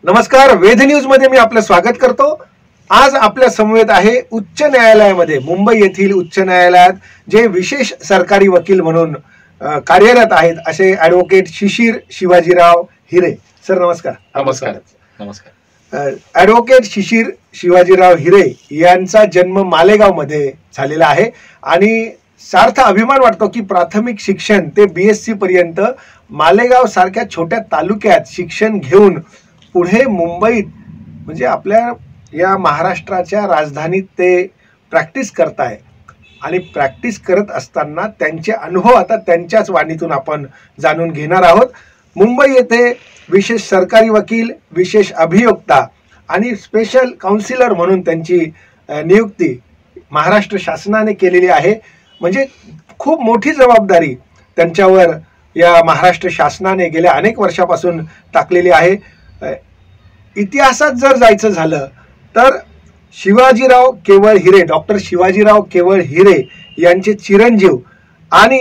नमस्कार, वेध न्यूज मध्ये मी आपलं स्वागत करतो। आज आपल्या समवेत आहे उच्च न्यायालयामध्ये, मुंबई येथील उच्च न्यायालयात जे विशेष सरकारी वकील म्हणून कार्यरत आहेत असे ॲडव्होकेट शिशिर शिवाजीराव हिरे। सर नमस्कार। नमस्कार। नमस्कार। ॲडव्होकेट शिशिर शिवाजीराव हिरे यांचा जन्म मालेगाव मध्ये झालेला आहे आणि सार्थ अभिमान वाटतो की प्राथमिक शिक्षण ते BSc पर्यंत मालेगाव सारख्या छोट्या तालुक्यात शिक्षण घेऊन पुढे मुंबईत म्हणजे आपल्या या महाराष्ट्राच्या राजधानीत ते प्रॅक्टिस करताय आणि प्रॅक्टिस करत असताना त्यांचे अनुभव आता त्यांच्याच वाणीतून आपण जाणून घेणार आहोत। मुंबई येथे विशेष सरकारी वकील, विशेष अभियोक्ता आणि स्पेशल काउन्सिलर म्हणून त्यांची नियुक्ती महाराष्ट्र शासनाने केलेली आहे। म्हणजे खूप मोठी जबाबदारी त्यांच्यावर या महाराष्ट्र शासनाने गेल्या अनेक वर्षापासून टाकलेली आहे। इतिहासात जर जायचं झालं तर शिवाजीराव केवळ हिरे, डॉक्टर शिवाजीराव केवळ हिरे यांचे चिरंजीव आणि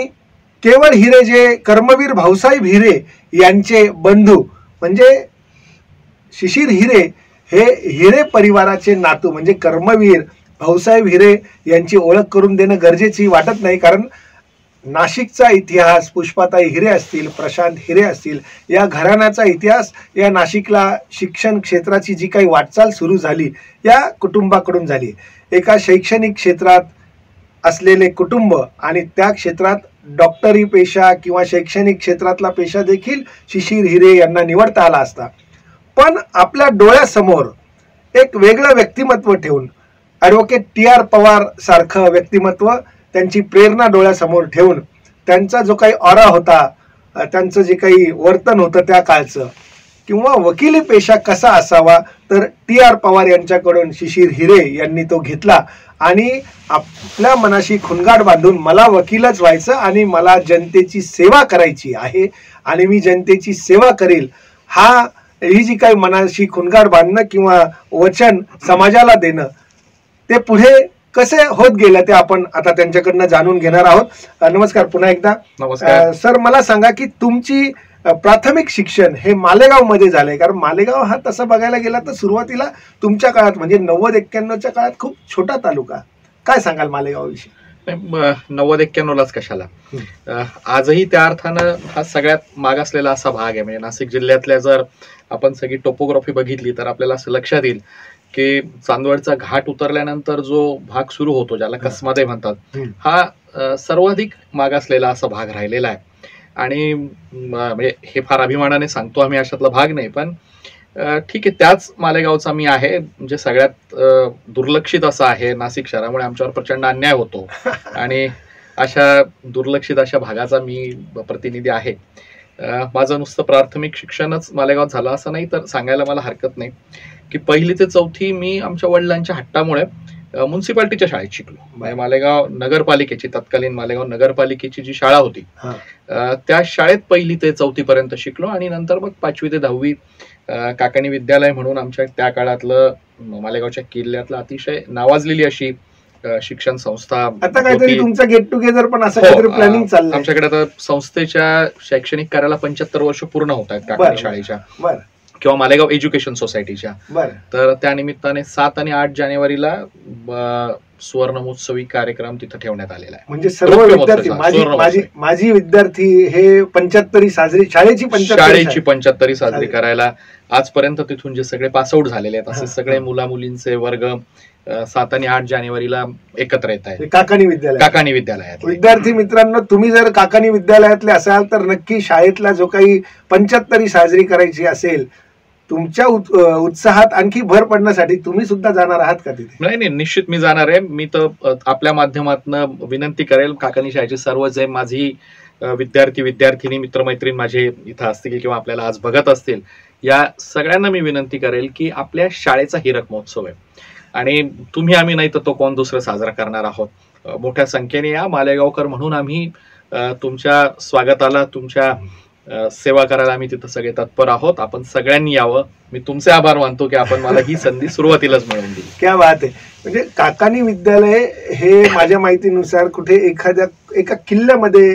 केवळ हिरे जे कर्मवीर भाऊसाहेब हिरे यांचे बंधू म्हणजे शिशिर हिरे हे हिरे परिवाराचे नातू म्हणजे कर्मवीर भाऊसाहेब हिरे यांची ओळख करून देणं गरजेची वाटत नाही, कारण नाशिकचा इतिहास पुष्पाताई हिरे असतील, प्रशांत हिरे असतील, या घराण्याचा इतिहास या नाशिकला शिक्षण क्षेत्राची जी काही वाटचाल सुरू झाली या कुटुंबाकडून झाली। एका शैक्षणिक क्षेत्रात असलेले कुटुंब आणि त्या क्षेत्रात डॉक्टरी पेशा किंवा शैक्षणिक क्षेत्रातला पेशा देखील शिशिर हिरे यांना निवडता आला असता, पण आपल्या डोळ्यासमोर एक वेगळं व्यक्तिमत्व ठेवून ॲडव्होकेट TR पवार सारखं व्यक्तिमत्व, त्यांची प्रेरणा डोळ्यासमोर ठेवून त्यांचा जो काही ऑरा होता, त्यांचं जे काही वर्तन होतं त्या काळचं किंवा वकिली पेशा कसा असावा, तर TR पवार यांच्याकडून शिशिर हिरे यांनी तो घेतला आणि आपल्या मनाशी खुणगाड बांधून मला वकीलच व्हायचं आणि मला जनतेची सेवा करायची आहे आणि मी जनतेची सेवा करेल, ही जी काही मनाशी खुणगाड बांधणं किंवा वचन समाजाला देणं ते पुढे कसे होत गेले ते आपण आता त्यांच्याकडनं जाणून घेणार आहोत। नमस्कार पुन्हा एकदा। नमस्कार सर, मला सांगा की तुमची प्राथमिक शिक्षण हे मालेगाव मध्ये झालंय, कारण मालेगाव हा तसं बघायला गेला तर सुरुवातीला तुमच्या काळात म्हणजे 90-91च्या काळात खूप छोटा तालुका, काय सांगाल मालेगाव विषयी? 90-91लाच कशाला, आजही त्या अर्थानं हा सगळ्यात मागासलेला असा भाग आहे। म्हणजे नाशिक जिल्ह्यातल्या जर आपण सगळी टोपोग्राफी बघितली तर आपल्याला असं लक्षात येईल की चांदवडचा घाट उतरल्यानंतर जो भाग सुरू होतो ज्याला कसमादे म्हणतात, हा सर्वाधिक मागासलेला असा भाग राहिलेला आहे। आणि म्हणजे हे फार अभिमानाने सांगतो आम्ही, अशातला भाग नाही, पण ठीक आहे, त्याच मालेगावचा मी आहे, म्हणजे सगळ्यात दुर्लक्षित असा आहे। नाशिक शहरामुळे आमच्यावर प्रचंड अन्याय होतो आणि अशा दुर्लक्षित अशा भागाचा मी प्रतिनिधी आहे। माझं नुसतं प्राथमिक शिक्षणच मालेगावात झालं असं नाही, तर सांगायला मला हरकत नाही की 1ली ते 4थी मी आमच्या वडिलांच्या हट्टामुळे म्युन्सिपाल्टीच्या शाळेत शिकलो। मालेगाव नगरपालिकेची, तत्कालीन मालेगाव नगरपालिकेची जी शाळा होती त्या शाळेत 1ली ते 4थी पर्यंत शिकलो आणि नंतर मग 5वी ते 10वी काकाणी विद्यालय म्हणून आमच्या त्या काळातलं मालेगावच्या किल्ल्यातलं अतिशय नावाजलेली अशी शिक्षण संस्था। आता काहीतरी तुमचं गेट टुगेदर पण असं काहीतरी प्लॅनिंग चाललंय आमच्याकडे? आता संस्थेच्या शैक्षणिक कार्याला 75 वर्ष पूर्ण होत आहेत काकाणी शाळेच्या किंवा मालेगाव एज्युकेशन सोसायटीच्या। तर त्या निमित्ताने 7 आणि 8 जानेवारीला सुवर्ण महोत्सवी कार्यक्रम तिथे ठेवण्यात आलेला आहे। म्हणजे सर्व विद्यार्थी, माझी विद्यार्थी हे 75 साजरी, शाळेची 75 साजरी करायला आजपर्यंत तिथून जे सगळे पासआउट झालेले आहेत असे सगळे मुला मुलींचे वर्ग 7 आणि 8 जानेवारीला एकत्र येत आहेत काकाणी विद्यालयात। विद्यार्थी मित्रांनो, तुम्ही जर काकाणी विद्यालयातले असाल तर नक्की शाळेतला जो काही 75 साजरी करायची असेल, तुमच्या उत्साहात आणखी भर पडण्यासाठी तुम्ही सुद्धा जाणार आहात का तिथे? नाही, निश्चित मी जाणार आहे। मी तर आपल्या माध्यमातून विनंती करेल, काकाणी शाळेचे सर्व जे माझी विद्यार्थी विद्यार्थिनी मित्रमैत्रीण माझे इथं असतील किंवा आपल्याला आज बघत असतील, या सगळ्यांना मी विनंती करेल की आपल्या शाळेचा हिरक महोत्सव आहे आणि तुम्ही आम्ही नाही तर तो कोण दुसरं साजरा करणार आहोत। मोठ्या संख्येने या, मालेगावकर म्हणून आम्ही तुमच्या स्वागताला, तुमच्या सेवा करायला आम्ही तिथं सगळे तत्पर आहोत। आपण सगळ्यांनी यावं। मी तुमचे आभार मानतो की आपण मला ही संधी सुरुवातीलाच मिळवून दिली। क्या बात आहे। म्हणजे काकानी विद्यालय हे माझ्या माहितीनुसार कुठे एका किल्ल्यामध्ये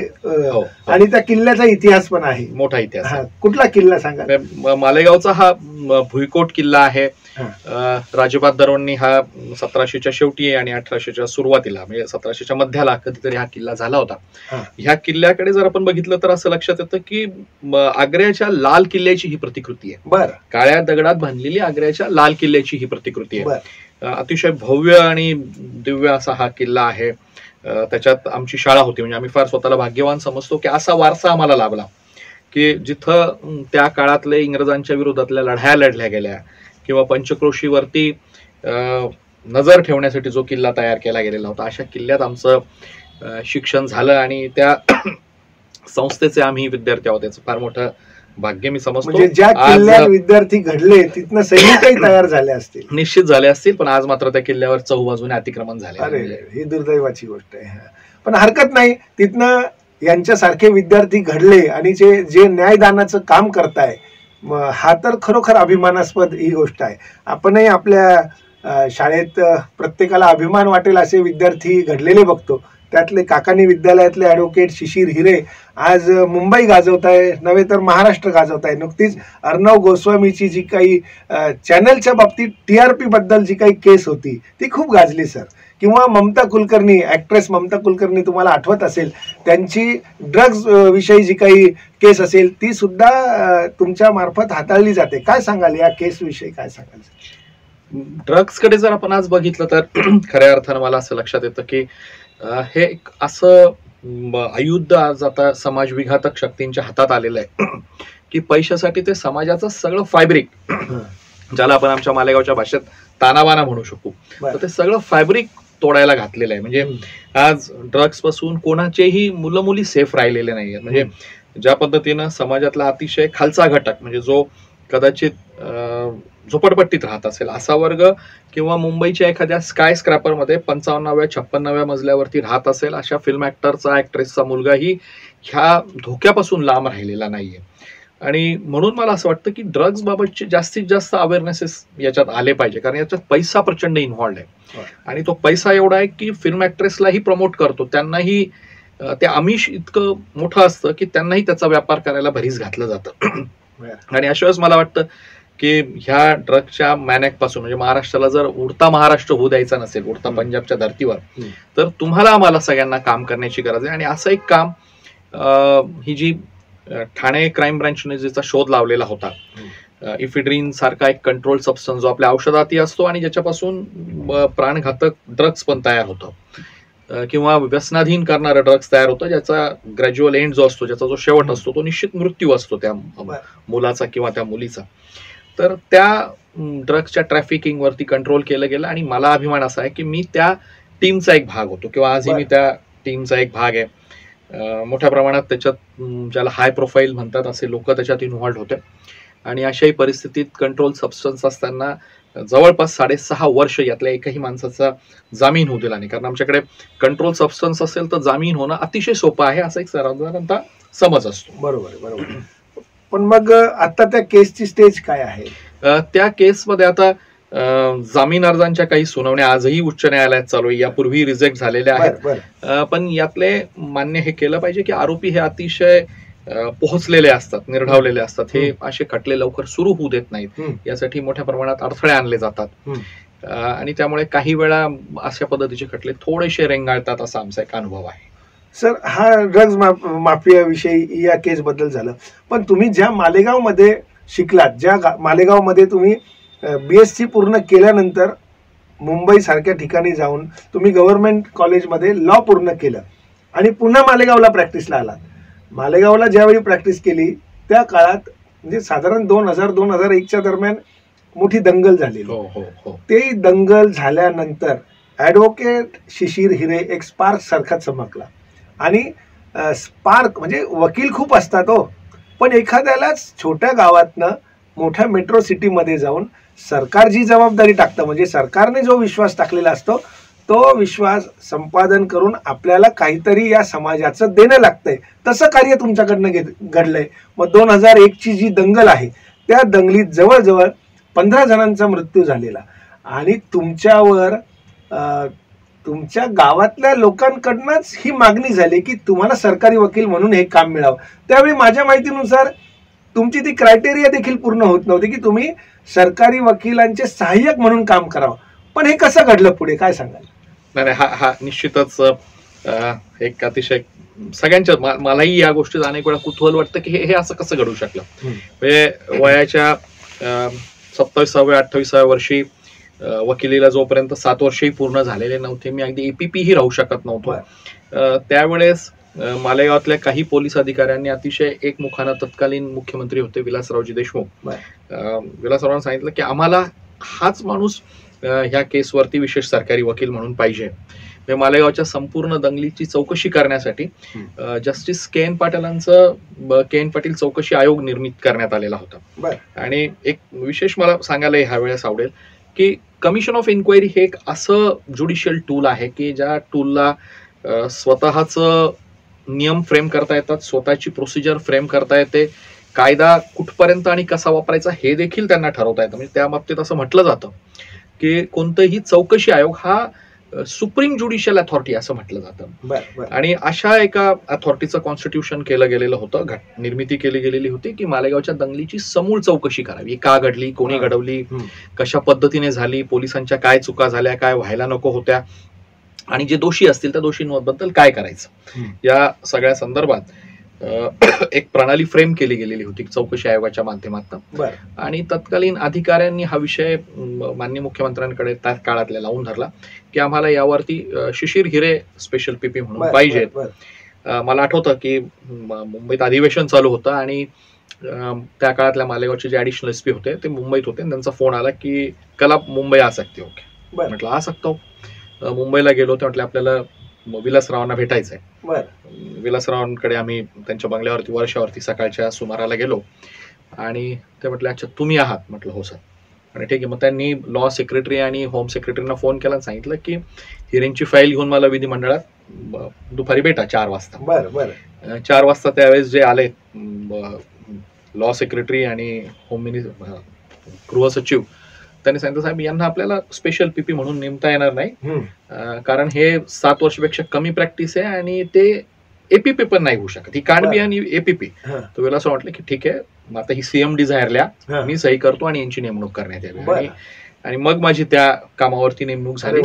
आणि त्या किल्ल्याचा इतिहास पण आहे, मोठा इतिहास. कुठला किल्ला सांगा? मालेगावचा हा भुईकोट किल्ला आहे. राजबहादरांनी हा 1700च्या शेवटी आणि 1800च्या सुरुवातीला म्हणजे 1700च्या मध्याला कधीतरी हा किल्ला झाला होता. ह्या किल्ल्याकडे जर आपण बघितलं तर असं लक्षात येतं की आग्र्याच्या लाल किल्ल्याची ही प्रतिकृती आहे. बरं. काळ्या दगडात बांधलेली आग्र्याच्या लाल किल्ल्याची ही प्रतिकृती आहे. अतिशय भव्य आणि दिव्य असा हा किल्ला आहे. त्याच्यात आमची शाळा होती, म्हणजे आम्ही फार स्वतःला भाग्यवान समजतो की असा वारसा आम्हाला लाभला की जिथं त्या काळातले इंग्रजांच्या विरोधातल्या लढाया लढल्या गेल्या किंवा पंचक्रोशीवरती नजर ठेवण्यासाठी जो किल्ला तयार केला गेलेला होता, अशा किल्ल्यात आमचं शिक्षण झालं आणि त्या संस्थेचे आम्ही विद्यार्थी आहोत. त्याचं फार मोठं भाग्य मी समजतो. म्हणजे ज्या किल्ल्यात विद्यार्थी घडले तिथनं सैनिकही तयार झाले असतील, निश्चित झाले असतील, पण आज मात्र त्या किल्ल्यावर चहूबाजूने अतिक्रमण झाले. अरे ही दुर्दैवाची गोष्ट आहे. पण हरकत नाही, तिथनं यांच्यासारखे विद्यार्थी घडले आणि जे न्यायदानाचं काम करताय, हा तर खरोखर अभिमानास्पद ही गोष्ट आहे. आपणही आपल्या शाळेत प्रत्येकाला अभिमान वाटेल असे विद्यार्थी घडलेले बघतो. त्यातले काकानी विद्यालयातले ॲडव्होकेट शिशिर हिरे आज मुंबई गाजवताय, नव्हे तर महाराष्ट्र गाजवताय. नुकतीच अर्णव गोस्वामीची जी काही चॅनलच्या बाबतीत TRP बद्दल जी काही केस होती ती खूप गाजली सर. किंवा ममता कुलकर्णी, ऍक्ट्रेस ममता कुलकर्णी, तुम्हाला आठवत असेल त्यांची ड्रग्ज विषयी जी काही केस असेल ती सुद्धा तुमच्या मार्फत हाताळली जाते. काय सांगाल या केस विषयी, काय सांगाल? ड्रग्स कडे जर आपण आज बघितलं तर खऱ्या अर्थानं मला असं लक्षात येतं की हे एक असं आयुध आज आता समाज विघातक शक्तींच्या हातात आलेलं आहे की पैशासाठी ते समाजाचं सगळं फॅब्रिक, ज्याला आपण आमच्या मालेगावच्या भाषेत तानाबाना म्हणू शकू, तर ते सगळं फॅब्रिक तोडायला घातलेलं आहे. म्हणजे आज ड्रग्स पासून कोणाचेही मुलं मुली सेफ राहिलेले नाहीये. म्हणजे ज्या पद्धतीनं समाजातला अतिशय खालचा घटक, म्हणजे जो कदाचित झोपडपट्टीत राहत असेल असा वर्ग किंवा मुंबईच्या एखाद्या स्काय स्क्रॅपरमध्ये 55व्या-56व्या मजल्यावरती राहत असेल अशा फिल्म ऍक्टरचा, ऍक्ट्रेसचा मुलगाही ह्या धोक्यापासून लांब राहिलेला नाहीये. आणि म्हणून मला असं वाटतं की ड्रग्ज बाबतचे जास्तीत जास्त अवेअरनेसेस याच्यात आले पाहिजे, कारण याच्यात पैसा प्रचंड इन्व्हॉल्ड आहे. आणि तो पैसा एवढा आहे की फिल्म ऍक्ट्रेसलाही प्रमोट करतो, त्यांनाही ते आमिष इतकं मोठं असतं की त्यांनाही त्याचा व्यापार करायला भरीस घातलं जातं. आणि अशा वेळेस मला वाटतं की ह्या ड्रग्सच्या मॅनेक पासून, म्हणजे महाराष्ट्राला जर उडता महाराष्ट्र होऊ द्यायचा नसेल, उडता पंजाबच्या धर्तीवर, तर तुम्हाला आम्हाला सगळ्यांना काम करण्याची गरज आहे. आणि असं एक काम ही जी ठाणे क्राईम ब्रँचने ज्याचा शोध लावलेला होता, इफिड्रिन सारखा एक कंट्रोल सबस्टन्स जो आपल्या औषधातही असतो आणि ज्याच्यापासून प्राणघातक ड्रग्स पण तयार होतं किंवा व्यसनाधीन करणारं ड्रग्स तयार होतं, ज्याचा ग्रॅज्युअल एंड जो असतो, ज्याचा जो शेवट असतो तो निश्चित मृत्यू असतो त्या मुलाचा किंवा त्या मुलीचा. तर त्या ड्रग्सच्या ट्रॅफिकिंग वरती कंट्रोल केलं गेलं आणि मला अभिमान असा आहे की मी त्या टीमचा एक भाग होतो किंवा आजही मी त्या टीमचा एक भाग आहे. मोठ्या प्रमाणात त्याच्यात ज्याला हाय प्रोफाईल म्हणतात असे लोक त्याच्यात इन्व्हॉल्ड होते. आणि अशाही परिस्थितीत कंट्रोल सबस्टन्स असताना जवळपास 6.5 वर्ष यातल्या एकही माणसाचा जामीन होऊ दिला नाही, कारण आमच्याकडे कंट्रोल सबस्टन्स असेल तर जामीन होणं अतिशय सोपं आहे असा एक साधारणतः समज असतो. बरोबर. पण मग आता त्या केसची स्टेज काय आहे? त्या केसमध्ये आता जामीन अर्जांच्या काही सुनावण्या आजही उच्च न्यायालयात चालू आहे, यापूर्वी रिजेक्ट झालेल्या आहेत. पण यातले मान्य हे केलं पाहिजे की आरोपी हे अतिशय पोहोचलेले असतात, निर्ढावलेले असतात. हे असे खटले लवकर सुरू होऊ देत नाहीत, यासाठी मोठ्या प्रमाणात अडथळे आणले जातात आणि त्यामुळे काही वेळा अशा पद्धतीचे खटले थोडेसे रेंगाळतात असा आमचा एक अनुभव आहे. सर, हा ड्रग्ज माफियाविषयी या केस बद्दल झालं, पण तुम्ही ज्या मालेगावमध्ये शिकलात, ज्या मालेगावमध्ये तुम्ही BSc पूर्ण केल्यानंतर मुंबई सारख्या ठिकाणी जाऊन तुम्ही गव्हर्नमेंट कॉलेजमध्ये लॉ पूर्ण केलं आणि पुन्हा मालेगावला प्रॅक्टिसला आलात. मालेगावला ज्यावेळी प्रॅक्टिस केली त्या काळात म्हणजे साधारण 2000-2001च्या दरम्यान मोठी दंगल झाली. ते दंगल झाल्यानंतर ॲडव्होकेट शिशिर हिरे एक स्पार्क सारखा चमकला. आणि स्पार्क म्हणजे वकील खूप असतात हो, पण एखाद्यालाच छोट्या गावातनं मोठ्या मेट्रो सिटीमध्ये जाऊन सरकार जी जबाबदारी टाकतं, म्हणजे सरकारने जो विश्वास टाकलेला असतो तो विश्वास संपादन करून आपल्याला काहीतरी या समाजाचं देणं लागतंय, तसं कार्य तुमच्याकडनं घडलंय. मग 2001ची जी दंगल आहे त्या दंगलीत जवळजवळ 15 जणांचा मृत्यू झालेला आणि तुमच्यावर तुमच्या गावातल्या लोकांकडनंच ही मागणी झाली की तुम्हाला सरकारी वकील म्हणून हे काम मिळावं. त्यावेळी माझ्या माहितीनुसार तुमची ती क्रायटेरिया देखील पूर्ण होत नव्हती की तुम्ही सरकारी वकिलांचे सहाय्यक म्हणून काम करावं. पण हे कसं घडलं पुढे, काय सांगाल? नाही, हा निश्चितच एक अतिशय सगळ्यांच्या मलाही या गोष्टीत अनेक वेळा कुतूहल वाटतं की हे असं कसं घडू शकलं. म्हणजे वयाच्या 27व्या 28व्या वर्षी वकिलीला जोपर्यंत 7 वर्षही पूर्ण झालेले नव्हते, मी अगदी एपीपी ही राहू शकत नव्हतो. त्यावेळेस मालेगावातल्या काही पोलीस अधिकाऱ्यांनी अतिशय एकमुखानं, तत्कालीन मुख्यमंत्री होते विलासरावजी देशमुख, विलासरावांनी सांगितलं की आम्हाला हाच माणूस ह्या केसवरती विशेष सरकारी वकील म्हणून पाहिजे. मालेगावच्या संपूर्ण दंगलीची चौकशी करण्यासाठी जस्टिस के एन पाटील चौकशी आयोग निर्मित करण्यात आलेला होता. आणि एक विशेष मला सांगायला ह्या वेळेस आवडेल की कमिशन ऑफ इन्क्वायरी हे एक असं ज्युडिशियल टूल आहे की ज्या टूलला स्वतःच नियम फ्रेम करता येतात, स्वतःची प्रोसिजर फ्रेम करता येते, कायदा कुठपर्यंत आणि कसा वापरायचा हे देखील त्यांना ठरवता येतं. म्हणजे त्या बाबतीत असं म्हटलं जातं की कोणतंही चौकशी आयोग हा सुप्रीम ज्युडिशियल अथॉरिटी असं म्हटलं जातं. आणि अशा एका अथॉरिटीचं कॉन्स्टिट्यूशन केलं गेलेलं होतं, निर्मिती केली गेलेली होती की मालेगावच्या दंगलीची समूळ चौकशी करावी. का घडली, कोणी घडवली, कशा पद्धतीने झाली, पोलिसांच्या काय चुका झाल्या, काय व्हायला नको होत्या, आणि जे दोषी असतील त्या दोषींबद्दल काय करायचं, या सगळ्या संदर्भात एक प्रणाली फ्रेम केली गेलेली होती चौकशी आयोगाच्या माध्यमातून. आणि तत्कालीन अधिकाऱ्यांनी हा विषय माननीय मुख्यमंत्र्यांकडे त्या काळातल्या लावून धरला की आम्हाला यावरती शिशिर हिरे स्पेशल पीपी म्हणून पाहिजेत. मला आठवतं की मुंबईत अधिवेशन चालू होतं आणि त्या काळातल्या मालेगावचे जे ऍडिशनल एसपी होते ते मुंबईत होते. त्यांचा फोन आला की कल आप मुंबई आ सकते हो. म्हटलं आ सकता हो. मुंबईला गेलो तर म्हटलं आपल्याला विलासरावांना भेटायचंय. विलासरावांकडे आम्ही त्यांच्या बंगल्यावरती वर्षावरती सकाळच्या सुमाराला गेलो आणि ते म्हटले अच्छा तुम्ही आहात. म्हटलं हो सर. आणि ठीक आहे. मग त्यांनी लॉ सेक्रेटरी आणि होम सेक्रेटरीना फोन केला आणि सांगितलं की हिरेंची फाईल घेऊन मला विधिमंडळात दुपारी भेटा 4 वाजता. 4 वाजता त्यावेळेस जे आले लॉ सेक्रेटरी आणि होम मिनिस्टर, गृह सचिव, त्यांनी सांगितलं साहेब यांना आपल्याला स्पेशल पीपी म्हणून नेमता येणार नाही, कारण हे 7 वर्षापेक्षा कमी प्रॅक्टिस आहे आणि ते एपीपी पण नाही होऊ शकत, ही कांड बी आणि एपीपी. तर वेळेला असं वाटलं की ठीक आहे, मग आता ही सीएम डिझायरल्या मी सही करतो आणि यांची नेमणूक करण्यात यावी. आणि मग माझी त्या कामावरती नेमणूक झाली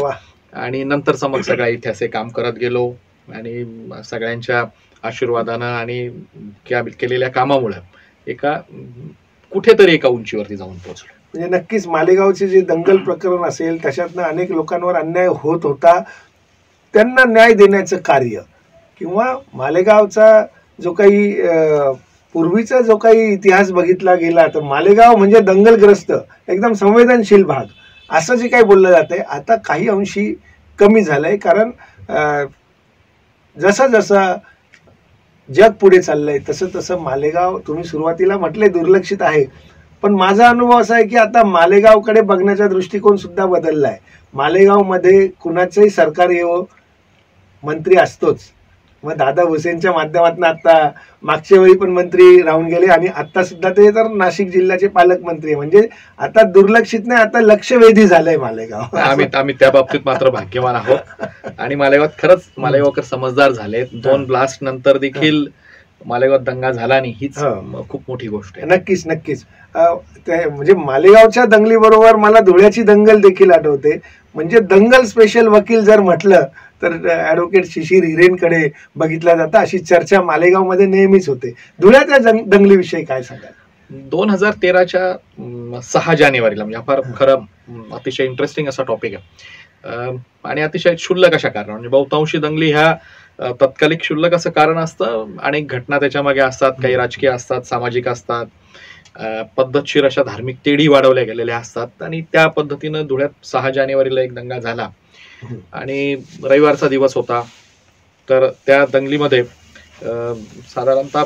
आणि नंतरचा मग सगळ्या इथे असे काम करत गेलो आणि सगळ्यांच्या आशीर्वादानं आणि केलेल्या कामामुळे कुठेतरी एका उंचीवरती जाऊन पोहोचलो. म्हणजे नक्कीच मालेगावचे जे दंगल प्रकरण असेल त्याच्यातनं अनेक लोकांवर अन्याय होत होता, त्यांना न्याय देण्याचं कार्य किंवा मालेगावचा जो काही पूर्वीचा जो काही इतिहास बघितला गेला तर मालेगाव म्हणजे दंगलग्रस्त एकदम संवेदनशील भाग असं जे काही बोललं जातंय आता काही अंशी कमी झालंय. कारण जसं जसं जग पुढे चाललंय तसं तसं मालेगाव, तुम्ही सुरुवातीला म्हटले दुर्लक्षित आहे, पण माझा अनुभव असा आहे की आता मालेगावकडे बघण्याचा दृष्टिकोन सुद्धा बदललाय. मालेगावमध्ये कुणाचंही सरकार येवो मंत्री असतोच. मग दादा भुसेंच्या माध्यमातून आता मागच्या वेळी पण मंत्री राहून गेले आणि आता सुद्धा ते तर नाशिक जिल्ह्याचे पालकमंत्री, म्हणजे आता दुर्लक्षित नाही, आता लक्षवेधी झालंय मालेगाव. आम्ही त्या बाबतीत मात्र भाग्यवान आहोत आणि मालेगावात खरंच मालेगावकर समजदार झालेत. 2 ब्लास्ट नंतर देखील मालेगावात दंगा झाला नाही, हीच खूप मोठी गोष्ट आहे. नक्कीच नक्कीच. म्हणजे मालेगावच्या दंगलीबरोबर मला धुळ्याची दंगल देखील आठवते. म्हणजे दंगल स्पेशल वकील जर म्हटलं तर ऍडव्होकेट शिशिर हिरेंकडे बघितलं जातं, अशी चर्चा मालेगावमध्ये नेहमीच होते. धुळ्याच्या दंगलीविषयी काय सांगाल? 2013च्या 6 जानेवारीला, म्हणजे फार खरं अतिशय इंटरेस्टिंग असा टॉपिक आहे आणि अतिशय क्षुल्लक अशा कारण, म्हणजे बहुतांशी दंगली ह्या तत्कालिक क्षुल्लक असं कारण असतं, अनेक घटना त्याच्या मागे असतात, काही राजकीय असतात, सामाजिक असतात, पद्धतशीर अशा धार्मिक तेढी वाढवल्या गेलेल्या असतात. आणि त्या पद्धतीनं धुळ्यात 6 जानेवारीला एक दंगा झाला आणि रविवारचा दिवस होता. तर त्या दंगलीमध्ये साधारणतः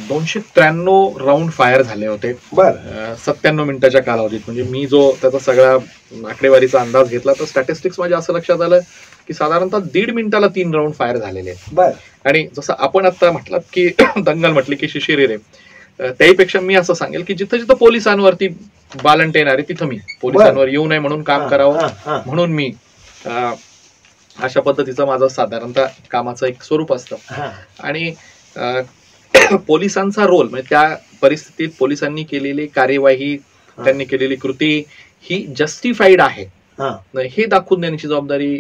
293 राऊंड फायर झाले होते 97 मिनिटाच्या कालावधीत. म्हणजे मी जो त्याचा सगळा आकडेवारीचा अंदाज घेतला तर स्टॅटिस्टिक्स माझ्या असं लक्षात आलं की साधारणतः 1.5 मिनिटाला 3 राऊंड फायर झालेले आहेत. आणि जसं आपण आता म्हटलात की दंगल म्हटली की शिशिर हिरे, त्याहीपेक्षा मी असं सांगेल की जिथं जिथं पोलिसांवरती बालंट येणार आहे तिथं मी पोलिसांवर येऊ नये म्हणून काम करावं म्हणून मी अशा पद्धतीचं माझं साधारणतः कामाचं एक स्वरूप असतं. हा आणि पोलिसांचा रोल म्हणजे त्या परिस्थितीत पोलिसांनी केलेली कार्यवाही, त्यांनी केलेली कृती ही जस्टिफाईड आहे हा हे दाखवून देण्याची जबाबदारी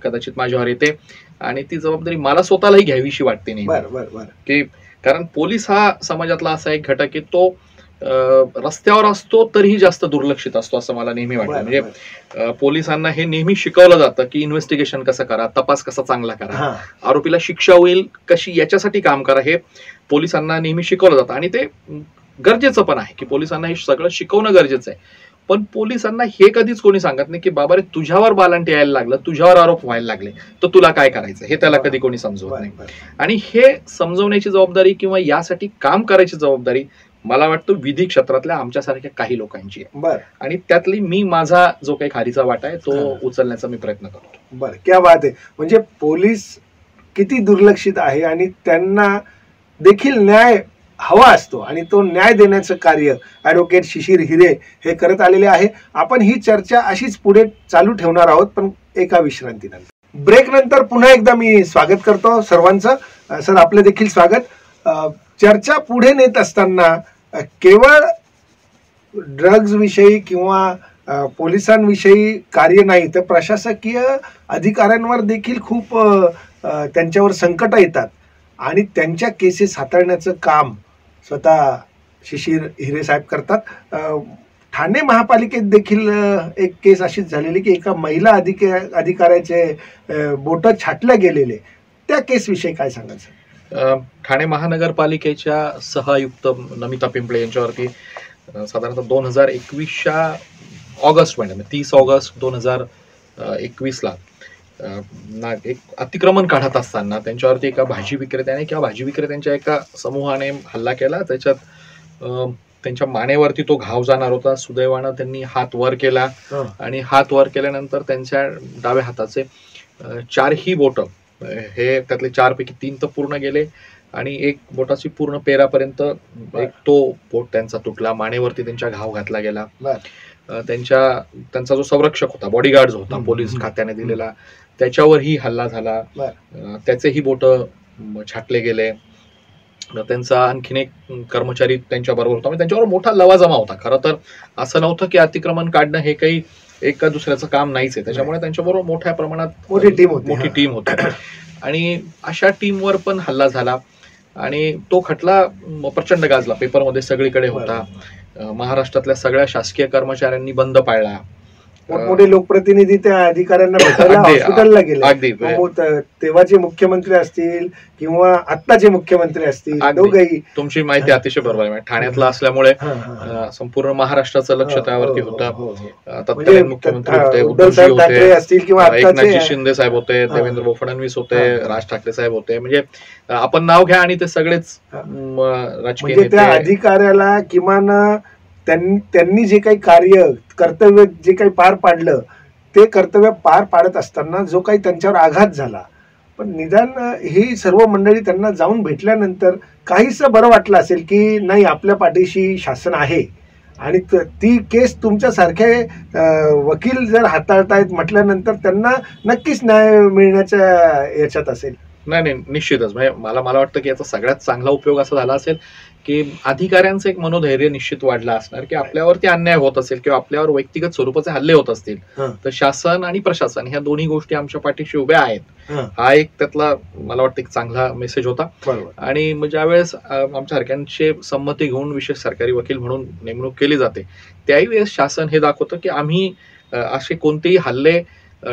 कदाचित माझ्यावर येते. आणि ती जबाबदारी मला स्वतःलाही घ्यावीशी वाटते नाही, बर बर बर की कारण पोलीस हा समाजातला असा एक घटक आहे, तो रस्त्यावर असतो तरीही जास्त दुर्लक्षित असतो असं मला नेहमी वाटतं. बर, म्हणजे बर. पोलिसांना हे नेहमी शिकवलं जातं की इन्व्हेस्टिगेशन कसं करा, तपास कसा चांगला करा, हा आरोपीला शिक्षा होईल कशी याच्यासाठी काम करा, हे पोलिसांना नेहमी शिकवलं जातं. आणि ते गरजेचं पण आहे की पोलिसांना हे सगळं शिकवणं गरजेचं आहे. पण पोलिसांना हे कधीच कोणी सांगत नाही की बाबा रे तुझ्यावर बालांटी यायला लागलं, तुझ्यावर आरोप व्हायला लागले, तर तुला काय करायचं, हे त्याला कधी कोणी समजवत बर नाही. बर आणि हे समजवण्याची जबाबदारी किंवा यासाठी काम करायची जबाबदारी मला वाटतं विधी क्षेत्रातल्या आमच्यासारख्या काही लोकांची आहे. बर आणि त्यातली मी माझा जो काही खारीचा वाटा आहे तो हा. उचलण्याचा मी प्रयत्न करतो. बर क्या बात आहे. म्हणजे पोलीस किती दुर्लक्षित आहे आणि त्यांना देखील न्याय हवा असतो आणि तो न्याय देण्याचं कार्य ॲडव्होकेट शिशिर हिरे हे करत आलेले आहे. आपण ही चर्चा अशीच पुढे चालू ठेवणार आहोत, पण एका विश्रांतीनंतर. ब्रेक नंतर पुन्हा एकदा मी स्वागत करतो सर्वांचं. सर आपलं देखील स्वागत. चर्चा पुढे नेत असताना केवळ ड्रग्ज विषयी किंवा पोलिसांविषयी कार्य नाही तर प्रशासकीय अधिकाऱ्यांवर देखील खूप त्यांच्यावर संकट येतात आणि त्यांच्या केसेस हाताळण्याचं काम स्वतः शिशिर हिरे साहेब करतात. ठाणे महापालिकेत देखील एक केस अशीच झालेली की एका महिला अधिकाऱ्याचे बोट छाटले गेलेले. त्या केसविषयी काय सांगाल सर? ठाणे महानगरपालिकेच्या सहआयुक्त नमिता पिंपळे यांच्यावरती साधारणतः 2021च्या ऑगस्ट महिन्यात 30 ऑगस्ट 2021ला एक अतिक्रमण काढत असताना त्यांच्यावरती एका भाजी विक्रेत्याने किंवा भाजी विक्रेत्यांच्या एका समूहाने हल्ला केला. त्याच्यात त्यांच्या मानेवरती तो घाव जाणार होता. सुदैवानं त्यांनी हात वर केला आणि हात वर केल्यानंतर त्यांच्या डाव्या हाताचे 4ही बोट, हे त्यातले 4 पैकी 3 तर पूर्ण गेले आणि एक बोटाची पूर्ण पेरापर्यंत एक तो बोट त्यांचा तुटला. मानेवरती त्यांच्या घाव घातला गेला. त्यांचा जो संरक्षक होता, बॉडीगार्ड होता पोलीस खात्याने दिलेला, त्याच्यावरही हल्ला झाला. त्याचेही बोट छाटले गेले. त्यांचा आणखीन एक कर्मचारी त्यांच्या बरोबर होता. त्यांच्यावर मोठा लवाजमा होता. खरं तर असं नव्हतं की अतिक्रमण काढणं हे काही एका दुसऱ्याचं काम नाहीच आहे. त्याच्यामुळे त्यांच्याबरोबर मोठ्या प्रमाणात मोठी टीम होती आणि अशा टीमवर पण हल्ला झाला आणि तो खटला प्रचंड गाजला. पेपरमध्ये सगळीकडे होता. महाराष्ट्रातल्या सगळ्या शासकीय कर्मचाऱ्यांनी बंद पाळला. मोठे लोकप्रतिनिधी त्या अधिकाऱ्यांना भेटायला हॉस्पिटलला गेले. तेव्हाचे मुख्यमंत्री असतील किंवा आत्ताचे मुख्यमंत्री असतील, दोघंही. तुमची माहिती अतिशय बरोबर आहे. ठाण्यातला असल्यामुळे संपूर्ण महाराष्ट्राचं लक्ष त्यावरती होतं. तत्कालीन मुख्यमंत्री होते, उद्धव ठाकरे असतील किंवा एकनाथजी शिंदे साहेब होते, देवेंद्र फडणवीस होते, राज ठाकरे साहेब होते. म्हणजे आपण नाव घ्या आणि ते सगळेच राजकीय त्या अधिकाऱ्याला किमान त्यांनी जे काही कर्तव्य जे काही पार पाडलं ते कर्तव्य पार पाडत असताना जो काही त्यांच्यावर आघात झाला, पण निदान ही सर्व मंडळी त्यांना जाऊन भेटल्यानंतर काहीसं बरं वाटलं असेल की नाही आपल्या पाठीशी शासन आहे. आणि ती केस तुमच्यासारखे वकील जर हाताळतायत म्हटल्यानंतर त्यांना नक्कीच न्याय मिळण्याच्या याच्यात असेल. नाही, निश्चितच. म्हणजे मला वाटतं की याचा सगळ्यात चांगला उपयोग असा झाला असेल की अधिकाऱ्यांचं एक मनोधैर्य निश्चित वाढलं असणार की आपल्यावरती अन्याय होत असेल किंवा आपल्यावर व्यक्तिगत स्वरूपाचे हल्ले होत असतील तर शासन आणि प्रशासन ह्या दोन्ही गोष्टी आमच्या पाठीशी उभ्या आहेत. हा एक त्यातला मला वाटतं एक चांगला मेसेज होता. आणि ज्यावेळेस आमच्या सारख्यांची संमती घेऊन विशेष सरकारी वकील म्हणून नेमणूक केली जाते त्याही वेळेस शासन हे दाखवतं की आम्ही असे कोणतेही हल्ले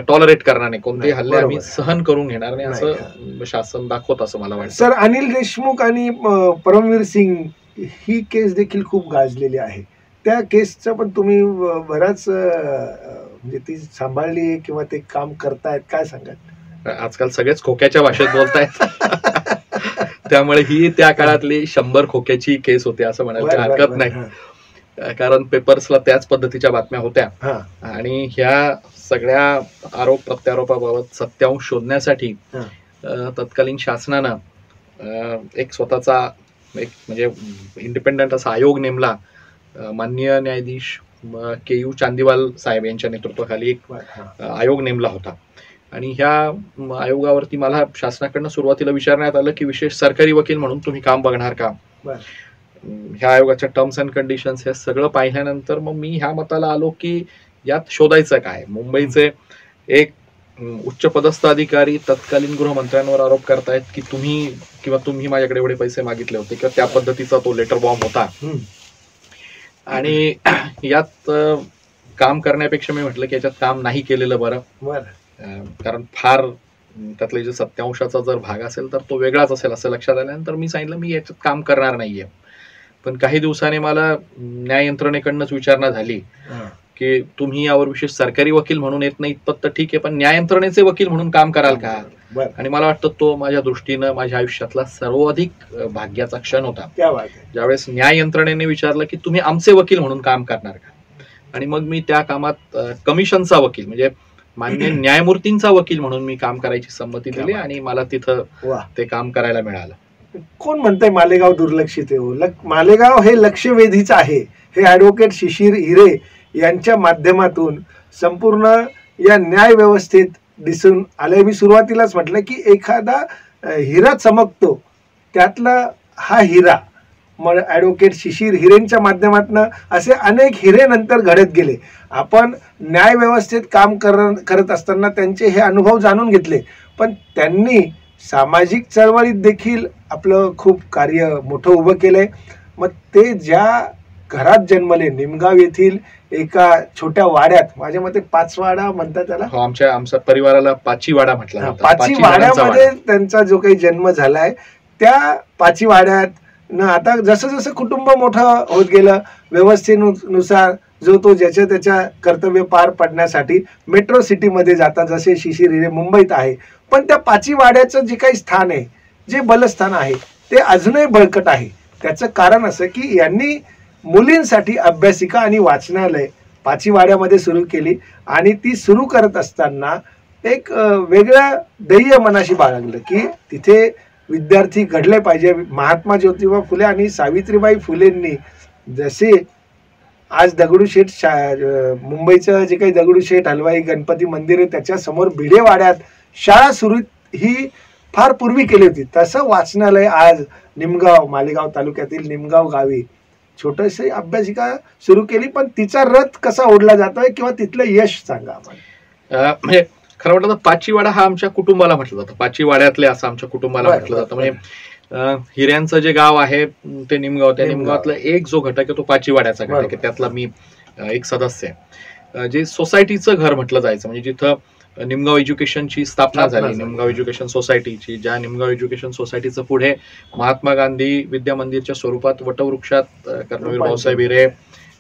टॉलरेट करणार नाही, कोणतेही हल्ले आम्ही सहन करून घेणार नाही असं शासन दाखवत असं मला वाटतं. सर, अनिल देशमुख आणि परमवीर सिंग ही केस देखील खूप गाजलेली आहे. त्या केसचं पण तुम्ही बराच म्हणजे ती सांभाळली किंवा ते काम करतायत, काय सांगाल? आजकाल सगळेच खोक्याच्या भाषेत बोलतायत त्यामुळे ही त्या काळातली 100 खोक्याची केस होती असं म्हणायला हरकत नाही. कारण पेपर्सला त्याच पद्धतीच्या बातम्या होत्या आणि ह्या सगळ्या आरोप प्रत्यारोपाबाबत सत्यांश शोधण्यासाठी तत्कालीन शासनानं एक स्वतःचा एक म्हणजे इंडिपेंडंट असा आयोग नेमला. माननीय न्यायाधीश KU चांदीवाल साहेब यांच्या नेतृत्वाखाली एक आयोग नेमला होता आणि ह्या आयोगावरती मला शासनाकडनं सुरुवातीला विचारण्यात आलं की विशेष सरकारी वकील म्हणून तुम्ही काम बघणार का. ह्या आयोगाच्या टर्म्स अँड कंडिशन्स हे सगळं पाहिल्यानंतर मग मी ह्या मताला आलो की यात शोधायचं काय. मुंबईचे एक उच्च पदस्थ अधिकारी तत्कालीन गृहमंत्र्यांवर आरोप करतायत की तुम्ही माझ्याकडे एवढे पैसे मागितले होते किंवा त्या पद्धतीचा तो लेटर बॉम्ब होता. आणि यात काम करण्यापेक्षा मी म्हटलं की याच्यात काम नाही केलेलं बरं, कारण फार त्यातले जे सत्यांशाचा जर भाग असेल तर तो वेगळाच असेल असं लक्षात आल्यानंतर मी सांगितलं मी याच्यात काम करणार नाहीये. पण काही दिवसांनी मला न्याय यंत्रणेकडनंच विचारणा झाली की तुम्ही यावर विशेष सरकारी वकील म्हणून येत नाही इतपत तर ठीक आहे, पण न्याय यंत्रणेचे वकील म्हणून काम कराल का. आणि मला वाटतं तो माझ्या दृष्टीनं माझ्या आयुष्यातला सर्वाधिक भाग्याचा क्षण होता ज्यावेळेस न्याय यंत्रणेने विचारलं की तुम्ही आमचे वकील म्हणून काम करणार का. आणि मग मी त्या कामात कमिशनचा वकील म्हणजे मान्य न्यायमूर्तींचा वकील म्हणून मी काम करायची संमती दिली आणि मला तिथं ते काम करायला मिळालं. कोण म्हणतंय मालेगाव दुर्लक्षित आहे. मालेगाव हे लक्षवेधीच आहे. हे ॲडव्होकेट शिशिर हिरे यांच्या माध्यमातून संपूर्ण या न्याय व्यवस्थेत दिसून आलंय. मी सुरुवातीलाच म्हटलं की एखादा हिरा चमकतो त्यातला हा हिरा मग ॲडव्होकेट शिशिर हिरेंच्या माध्यमातून असे अनेक हिरे नंतर घडत गेले. आपण न्याय व्यवस्थेत काम करत असताना त्यांचे हे अनुभव जाणून घेतले, पण त्यांनी सामाजिक चळवळीत देखील आपलं खूप कार्य मोठं उभं केलंय. मग ते ज्या घरात जन्मले निमगाव येथील एका छोट्या वाड्यात, माझ्या मते पाचवाडा म्हणतात त्याला, आमच्या परिवाराला पाचीवाडा म्हटलं जातं. पाचीवाड्यामध्ये त्यांचा जो काही जन्म झालाय त्या पाचीवाड्यात आता जसं जसं कुटुंब मोठं होत गेलं व्यवस्थेनुसार जो तो ज्याच्या त्याच्या कर्तव्य पार पडण्यासाठी मेट्रो सिटीमध्ये जातात. जसे शिशिर हिरे मुंबईत आहे, पण त्या पाचीवाड्याचं जे काही स्थान आहे, जे बलस्थान आहे ते अजूनही बळकट आहे. त्याचं कारण असं की यांनी मुलींसाठी अभ्यासिका आणि वाचनालय पाचीवाड्यामध्ये सुरू केली आणि ती सुरू करत असताना एक वेगळं ध्येय मनाशी बाळगलं की तिथे विद्यार्थी घडले पाहिजे. महात्मा ज्योतिबा फुले आणि सावित्रीबाई फुलेंनी जसे आज दगडूशेठ मुंबईचं जे काही दगडूशेठ हलवाई गणपती मंदिर आहे त्याच्या समोर भिडेवाड्यात शाळा सुरू ही फार पूर्वी केली होती, तसं वाचनालय आज निमगाव मालेगाव तालुक्यातील निमगाव गावी छोटशी अभ्यासिका सुरू केली. पण तिचा रथ कसा ओढला जातोय किंवा तिथलं यश सांगा आपण. खरं वाटतं पाचीवाडा हा आमच्या कुटुंबाला म्हटलं जातं, पाचीवाड्यातले असं आमच्या कुटुंबाला म्हटलं जातं. म्हणजे हिऱ्यांचं जे गाव आहे ते निमगाव, त्या निमगावातला एक जो घटक आहे तो पाचीवाड्याचा घटक आहे, त्यातला मी एक सदस्य आहे. जे सोसायटीचं घर म्हटलं जायचं, म्हणजे जिथं निमगाव एज्युकेशनची स्थापना झाली, निमगाव एज्युकेशन सोसायटीची, ज्या निमगाव एज्युकेशन सोसायटीचं पुढे महात्मा गांधी विद्या मंदिरच्या स्वरूपात वटवृक्षात कर्मवीर भाऊसाहेब हिरे,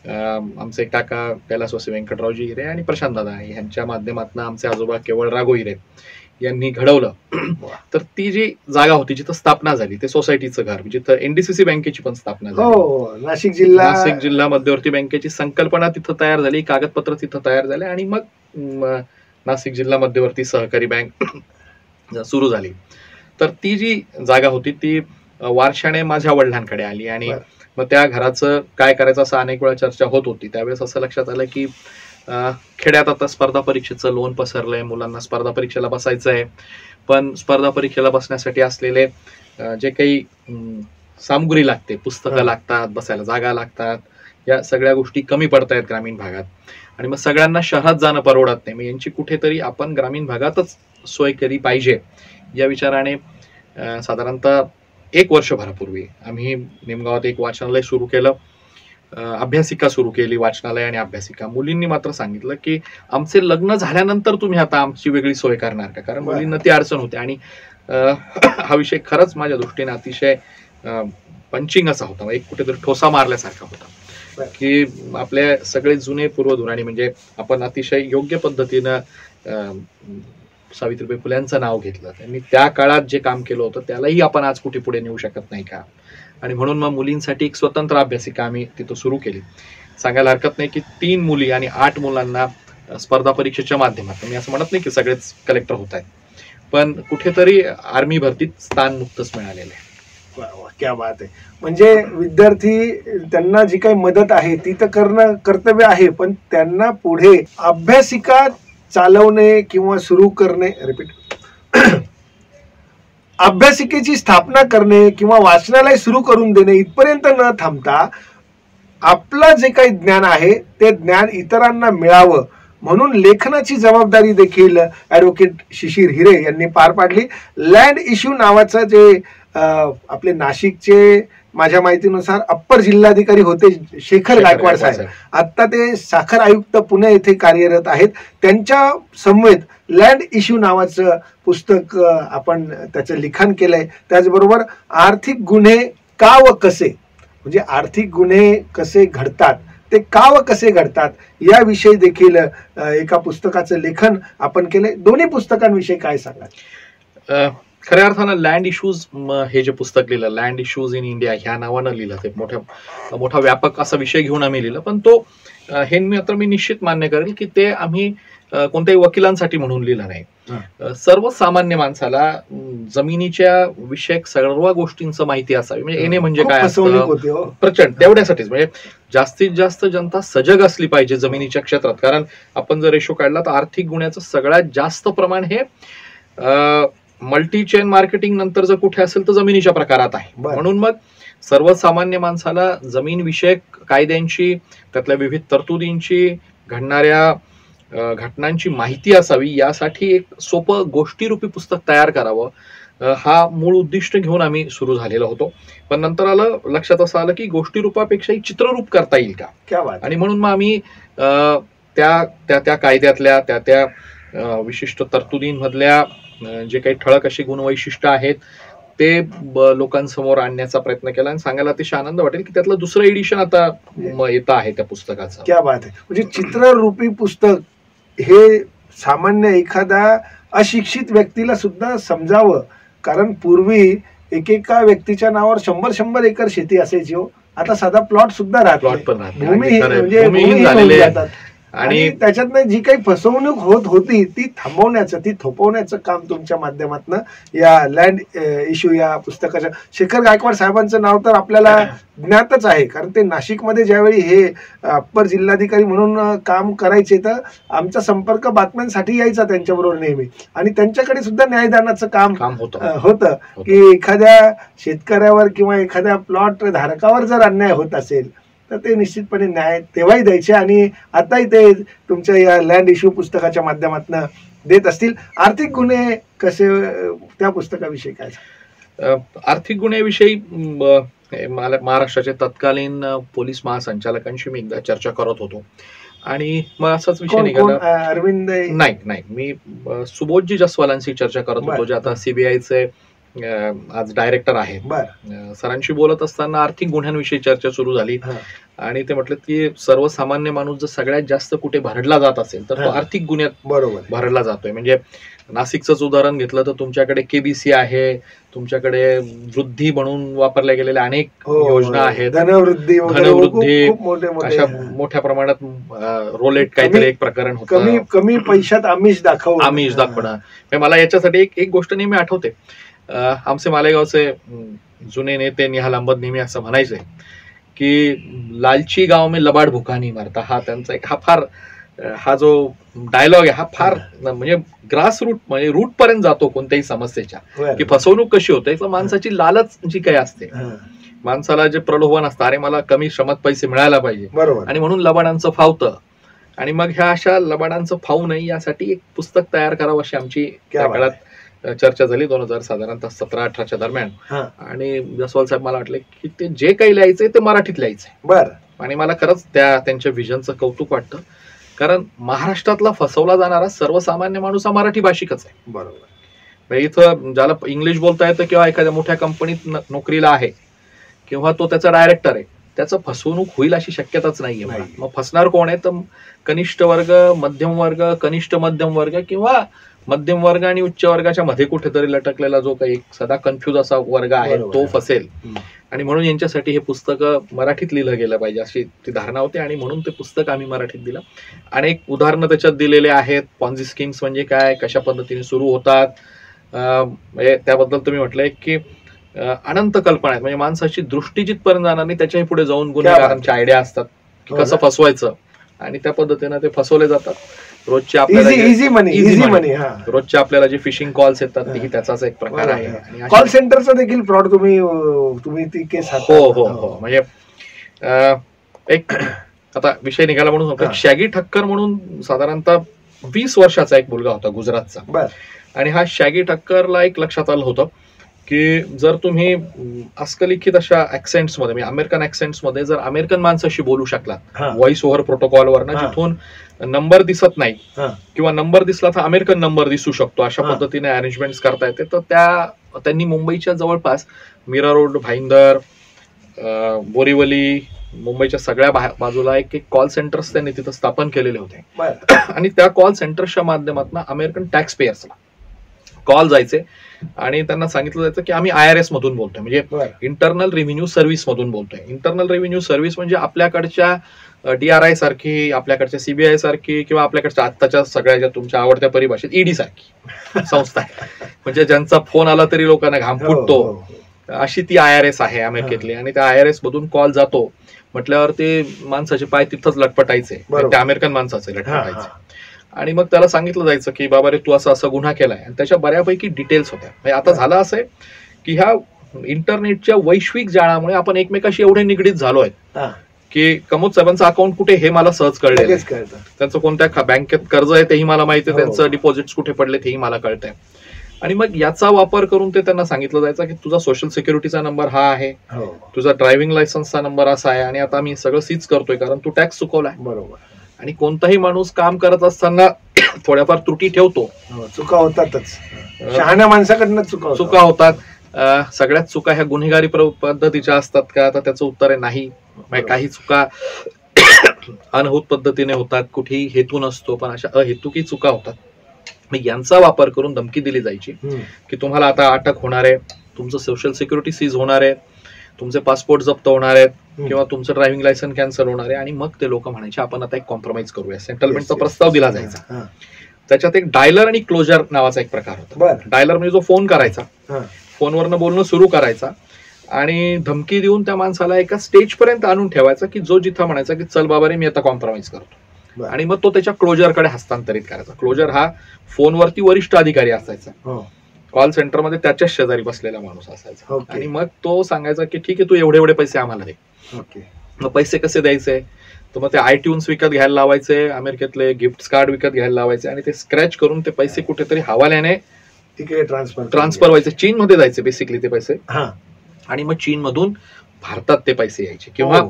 आमचे काका कैलासवासी व्यंकटरावजी हिरे आणि प्रशांत दादा यांच्या माध्यमातून आमचे आजोबा केवळ राघो हिरे यांनी घडवलं. तर ती जी जागा होती जिथं स्थापना झाली ते सोसायटीचं घर, जिथं NDCC बँकेची पण स्थापना झाली, नाशिक जिल्हा मध्यवर्ती बँकेची संकल्पना तिथं तयार झाली, कागदपत्र तिथं तयार झाले आणि मग नाशिक जिल्हा मध्यवर्ती सहकारी बँक सुरू झाली. तर ती जी जागा होती ती वारशाने माझ्या वडिलांकडे आली आणि मग त्या घराचं काय करायचं असं अनेक वेळा चर्चा होत होती. त्यावेळेस असं लक्षात आलं की खेड्यात आता स्पर्धा परीक्षेचं लोन पसरलंय, मुलांना स्पर्धा परीक्षेला बसायचं आहे, पण स्पर्धा परीक्षेला बसण्यासाठी असलेले जे काही सामुग्री लागते, पुस्तकं लागतात, बसायला जागा लागतात, या सगळ्या गोष्टी कमी पडतायत ग्रामीण भागात. आणि मग सगळ्यांना शहरात जाणं परवडत नाही, मग यांची कुठेतरी आपण ग्रामीण भागातच सोय केली पाहिजे या विचाराने साधारणतः 1 वर्षभरापूर्वी आम्ही निमगावात एक वाचनालय सुरू केलं, अभ्यासिका सुरू केली, वाचनालय आणि अभ्यासिका. मुलींनी मात्र सांगितलं की आमचे लग्न झाल्यानंतर तुम्ही आता आमची वेगळी सोय करणार का, कारण मुलींना ती अडचण होते. आणि हा विषय खरंच माझ्या दृष्टीने अतिशय पंचिंग असा होता, एक कुठेतरी ठोसा मारल्यासारखा होता की आपले सगळे जुने पूर्वधुराणी म्हणजे आपण अतिशय योग्य पद्धतीनं सावित्रीबाई फुल्यांचं नाव घेतलं, त्यांनी त्या काळात जे काम केलं होतं त्यालाही आपण आज कुठे पुढे नेऊ शकत नाही का. आणि म्हणून मग मुलींसाठी एक स्वतंत्र अभ्यासिका आम्ही तिथं सुरू केली. सांगायला हरकत नाही की 3 मुली आणि 8 मुलांना स्पर्धा परीक्षेच्या माध्यमातून, मी असं म्हणत नाही की सगळेच कलेक्टर होत आहेत, पण कुठेतरी आर्मी भरतीत स्थान नुकतंच मिळालेलं आहे. वा वा, क्या बात आहे. म्हणजे विद्यार्थी त्यांना जी काही मदत आहे ती तर करणं कर्तव्य आहे, पण त्यांना पुढे अभ्यासिका चालवणे किंवा सुरू करणे, रिपीट, अभ्यासिकेची स्थापना करणे किंवा वाचनालय सुरू करून देणे इथपर्यंत न थांबता आपलं जे काही ज्ञान आहे ते ज्ञान इतरांना मिळावं म्हणून लेखनाची जबाबदारी देखील ॲडव्होकेट शिशिर हिरे यांनी पार पाडली. लँड इश्यू नावाचं जे आपले नाशिकचे माझ्या माहितीनुसार अप्पर जिल्हाधिकारी होते शेखर गायकवाड साहेब, आता ते साखर आयुक्त पुणे येथे कार्यरत आहेत. त्यांच्या समवेत लँड इश्यू नावाचं पुस्तक आपण त्याचं लिखाण केलंय. त्याचबरोबर आर्थिक गुन्हे का व कसे, म्हणजे आर्थिक गुन्हे कसे घडतात ते का व कसे घडतात याविषयी देखील एका पुस्तकाचं लेखन आपण केले. दोन्ही पुस्तकांविषयी काय सांगाल? खऱ्या अर्थानं लँड इश्यूज हे जे पुस्तक लिहिलं, लँड इश्यूज इन इंडिया ह्या नावानं लिहिलं. ते मोठा व्यापक असा विषय घेऊन आम्ही लिहिलं, पण तो हे मी निश्चित मान्य करेल की ते आम्ही कोणत्याही वकिलांसाठी म्हणून लिहिलं नाही. सर्वसामान्य माणसाला जमिनीच्या विषयक सर्व गोष्टींचं माहिती असावी. म्हणजे येणे म्हणजे काय असतं प्रचंड, तेवढ्यासाठीच म्हणजे जास्तीत जास्त जनता सजग असली पाहिजे जमिनीच्या क्षेत्रात. कारण आपण जर रेशो काढला तर आर्थिक गुन्ह्याचं सगळ्यात जास्त प्रमाण हे मल्टी चेन मार्केटिंग नंतर जर कुठे असेल तर जमिनीच्या प्रकारात आहे. म्हणून मग सर्वसामान्य माणसाला जमीन विषयक कायद्यांची, त्यातल्या विविध तरतुदींची, घडणाऱ्या घटनांची माहिती असावी यासाठी एक सोपं गोष्टीरूपी पुस्तक तयार करावं, हा मूळ उद्दिष्ट घेऊन आम्ही सुरू झालेलो होतो. पण नंतर लक्षात असं आलं की गोष्टी रूपापेक्षाही चित्ररूप करता येईल का, आणि म्हणून मग आम्ही त्या कायद्यातल्या त्या विशिष्ट तरतुदींमधल्या जे काही ठळक अशी गुणवैशिष्ट्य आहेत ते लोकांसमोर आणण्याचा प्रयत्न केला. आणि सांगायला अतिशय आनंद वाटेल की त्यातलं दुसरं एडिशन आता येत आहे त्या पुस्तकाचं. क्या बात आहे. म्हणजे चित्ररूपी पुस्तक हे सामान्य एखाद्या अशिक्षित व्यक्तीला सुद्धा समजावं. कारण पूर्वी एकेका व्यक्तीच्या नावावर 100 एकर शेती असायची हो. आता साधा प्लॉट सुद्धा राहत भूमी म्हणजे आणि त्याच्यातनं जी काही फसवणूक होत होती ती थांबवण्याचं, ती थोपवण्याचं काम तुमच्या माध्यमातून या लँड इश्यू या पुस्तकाच्या, शेखर गायकवाड साहेबांचं नाव तर आपल्याला ज्ञातच आहे. कारण ते नाशिकमध्ये ज्यावेळी हे अप्पर जिल्हाधिकारी म्हणून काम करायचे तर आमचा संपर्क बातम्यांसाठी यायचा त्यांच्याबरोबर नेहमी. आणि त्यांच्याकडे सुद्धा न्यायदानाचं काम होतं की एखाद्या शेतकऱ्यावर किंवा एखाद्या प्लॉट धारकावर जर अन्याय होत असेल तर ते निश्चितपणे न्याय तेव्हाही द्यायचे आणि आताही ते तुमच्या या लँड इश्यू पुस्तकाच्या माध्यमातून देत असतील. आर्थिक गुन्हे कसे, त्या पुस्तकाविषयी काय? आर्थिक गुन्ह्याविषयी महाराष्ट्राचे तत्कालीन पोलीस महासंचालकांशी मी एकदा चर्चा करत होतो आणि मग असाच विषय निघाला. अरविंद नाही, मी सुबोधजी जसवालांशी चर्चा करत होतो, जे आता सीबीआयचे आज डायरेक्टर आहेत. सरांशी बोलत असताना आर्थिक गुन्ह्यांविषयी चर्चा सुरू झाली आणि ते म्हटलं की सर्वसामान्य माणूस जर सगळ्यात जास्त कुठे भरडला जात असेल तर तो आर्थिक गुन्ह्यात भरडला जातोय. म्हणजे नाशिकचंच उदाहरण घेतलं तर तुमच्याकडे केबीसी आहे, तुमच्याकडे वृद्धी म्हणून वापरल्या गेलेल्या अनेक योजना आहेत, धनवृद्धी अशा मोठ्या प्रमाणात. रोलेट काहीतरी एक प्रकरण होतं, कमी पैशात आमिष दाखवणं. मला याच्यासाठी एक गोष्ट नेहमी आठवते. आमचे मालेगावचे जुने नेते निहाल अंबद नेहमी असं म्हणायचे की लालची गाव में लबाड भुका नहीं मरता. हा त्यांचा हा जो डायलॉग आहे हा फार म्हणजे ग्रास रूट, म्हणजे रूट पर्यंत जातो कोणत्याही समस्येच्या, की फसवणूक कशी होते. तर माणसाची लालच जी काही असते, माणसाला जे प्रलोभन असतं, अरे मला कमी श्रमात पैसे मिळायला पाहिजे, आणि म्हणून लबाडांचं फावतं. आणि मग ह्या अशा लबाडांचं फावू नये यासाठी एक पुस्तक तयार करावं अशी आमची त्या काळात चर्चा झाली 2000 साधारणतः 17-18च्या दरम्यान. आणि जसवाल साहेब मला वाटले की ते जे काही लिहायचंय ते मराठीत लिहायचंय. आणि मला खरंच त्यांच्या विजनचं कौतुक वाटतं. कारण महाराष्ट्रातला फसवला जाणारा सर्वसामान्य माणूस हा मराठी भाषिकच आहे. बरोबर. इथं ज्याला इंग्लिश बोलता येतं किंवा एखाद्या मोठ्या कंपनीत नोकरीला आहे किंवा तो त्याचा डायरेक्टर आहे, त्याचं फसवणूक होईल अशी शक्यताच नाहीये. मग फसणार कोण आहे तर कनिष्ठ वर्ग, मध्यम वर्ग, कनिष्ठ मध्यम वर्ग किंवा मध्यम वर्ग आणि उच्च वर्गाच्या मध्ये कुठेतरी लटकलेला जो काही सदा कन्फ्युज असा वर्ग आहे तो फसेल. आणि म्हणून यांच्यासाठी हे पुस्तक मराठीत लिहिलं गेलं पाहिजे अशी ती धारणा होती. आणि म्हणून ते पुस्तक आम्ही मराठीत दिलं. अनेक उदाहरणं त्याच्यात दिलेले आहेत. पॉन्झी स्कीम्स म्हणजे काय, कशा पद्धतीने सुरू होतात, त्याबद्दल तुम्ही म्हटलंय की अनंत कल्पना आहेत. म्हणजे माणसाची दृष्टी जिथपर्यंत जाणार नाही त्याच्याही पुढे जाऊन गुन्हेगारांच्या आयडिया असतात की कसं फसवायचं, आणि त्या पद्धतीनं ते फसवले जातात. रोजचे आपल्याला रोजचे आपल्याला जे फिशिंग कॉल्स येतात तेही त्याचाच एक प्रकार आहे. कॉल सेंटरचा देखील फ्रॉड तुम्ही ती केस. हो म्हणजे एक आता विषय निघाला म्हणून शॅगी ठक्कर म्हणून साधारणतः 20 वर्षाचा एक मुलगा होता गुजरातचा. आणि हा शॅगी ठक्करला एक लक्षात आलं होतं की जर तुम्ही अस्खलित अशा ऍक्सेंट्स मध्ये म्हणजे अमेरिकन ऍक्सेंट्स मध्ये जर अमेरिकन माणसाशी बोलू शकलात व्हॉइस ओव्हर प्रोटोकॉलवर ना, जिथून नंबर दिसत नाही किंवा नंबर दिसला तर अमेरिकन नंबर दिसू शकतो, अशा पद्धतीने अरेंजमेंट करता येते. तर त्यांनी मुंबईच्या जवळपास मीरा रोड, भाईंदर, बोरीवली, मुंबईच्या सगळ्या बाजूला एक कॉल सेंटर्स त्यांनी तिथं स्थापन केलेले होते. आणि त्या कॉल सेंटर्सच्या माध्यमातून अमेरिकन टॅक्स पेयर्सला कॉल जायचे आणि त्यांना सांगितलं जायचं की आम्ही IRS मधून बोलतोय, म्हणजे इंटरनल रेव्हेन्यू सर्व्हिस मधून बोलतोय. इंटरनल रेव्हेन्यू सर्व्हिस म्हणजे आपल्याकडच्या DRI सारखी, आपल्याकडच्या CBI सारखी, किंवा आपल्याकडच्या आत्ताच्या सगळ्या ज्या तुमच्या आवडत्या परिभाषेत ED सारखी संस्था आहे, म्हणजे ज्यांचा फोन आला तरी लोकांना घाम फुटतो, अशी ती IRS आहे अमेरिकेतली. आणि त्या IRS मधून कॉल जातो म्हटल्यावर ते माणसाचे पाय तिथंच लटपटायचे, त्या अमेरिकन माणसाचे लटपटायचे. आणि मग त्याला सांगितलं जायचं की बाबा रे तू असा गुन्हा केलाय, आणि त्याच्या बऱ्यापैकी डिटेल्स होत्या. म्हणजे आता झालं असं आहे की ह्या इंटरनेटच्या वैश्विक जाळामुळे आपण एकमेकाशी एवढे निगडीत झालो आहे की कमोद साहेबांचं अकाउंट कुठे हे मला सहज कळलेलं आहे, त्यांचं कोणत्या बँकेत कर्ज आहे तेही मला माहिती आहे, त्यांचं डिपॉझिट्स कुठे पडले तेही मला कळतंय. आणि मग याचा वापर करून ते त्यांना सांगितलं जायचं की तुझा सोशल सिक्युरिटीचा नंबर हा आहे, तुझा ड्रायव्हिंग लायसन्सचा नंबर असा आहे, आणि आता मी सगळं सीज करतोय कारण तू टॅक्स चुकवलाय. बरोबर. आणि कोणताही माणूस काम करत असताना थोड्याफार त्रुटी ठेवतो, चुका होतातच, शहाण्या माणसाकडनं चुका होतात. सगळ्यात चुका ह्या गुन्हेगारी पद्धतीच्या असतात का, तर त्याचं उत्तर आहे नाही. काही चुका अनहूत पद्धतीने होतात, कुठेही हेतू नसतो, पण अशा अहेतुकी चुका होतात. यांचा वापर करून धमकी दिली जायची की तुम्हाला आता अटक होणार आहे, तुमचं सोशल सिक्युरिटी सीज होणार आहे, तुमचे पासपोर्ट जप्त होणार आहेत, किंवा तुमचं ड्रायव्हिंग लायसन्स कॅन्सल होणार आहे. आणि मग ते लोक म्हणायचे आपण आता एक कॉम्प्रोमाइज करूया, सेटलमेंटचा प्रस्ताव दिला जायचा. त्याच्यात एक डायलर आणि क्लोजर नावाचा एक प्रकार होता. डायलर म्हणजे जो फोन करायचा, फोनवरनं बोलणं सुरू करायचा आणि धमकी देऊन त्या माणसाला एका स्टेज पर्यंत आणून ठेवायचा की जो जिथं म्हणायचा की चल बाबा रे मी आता कॉम्प्रोमाइज करतो, आणि मग तो त्याच्या क्लोजरकडे हस्तांतरित करायचा. क्लोजर हा फोनवरती वरिष्ठ अधिकारी असायचा, कॉल सेंटरमध्ये त्याच्याच शेजारी बसलेला माणूस असायचा. आणि मग तो सांगायचा की ठीक आहे तू एवढे पैसे आम्हाला दे. मग पैसे कसे द्यायचे, तर मग ते iTunes विकत घ्यायला लावायचे, अमेरिकेतले गिफ्ट कार्ड विकत घ्यायला लावायचे, आणि ते स्क्रॅच करून ते पैसे कुठेतरी हवाल्याने तिकडे ट्रान्सफर व्हायचे, चीनमध्ये जायचे बेसिकली ते पैसे. आणि मग चीनमधून भारतात ते पैसे यायचे, किंवा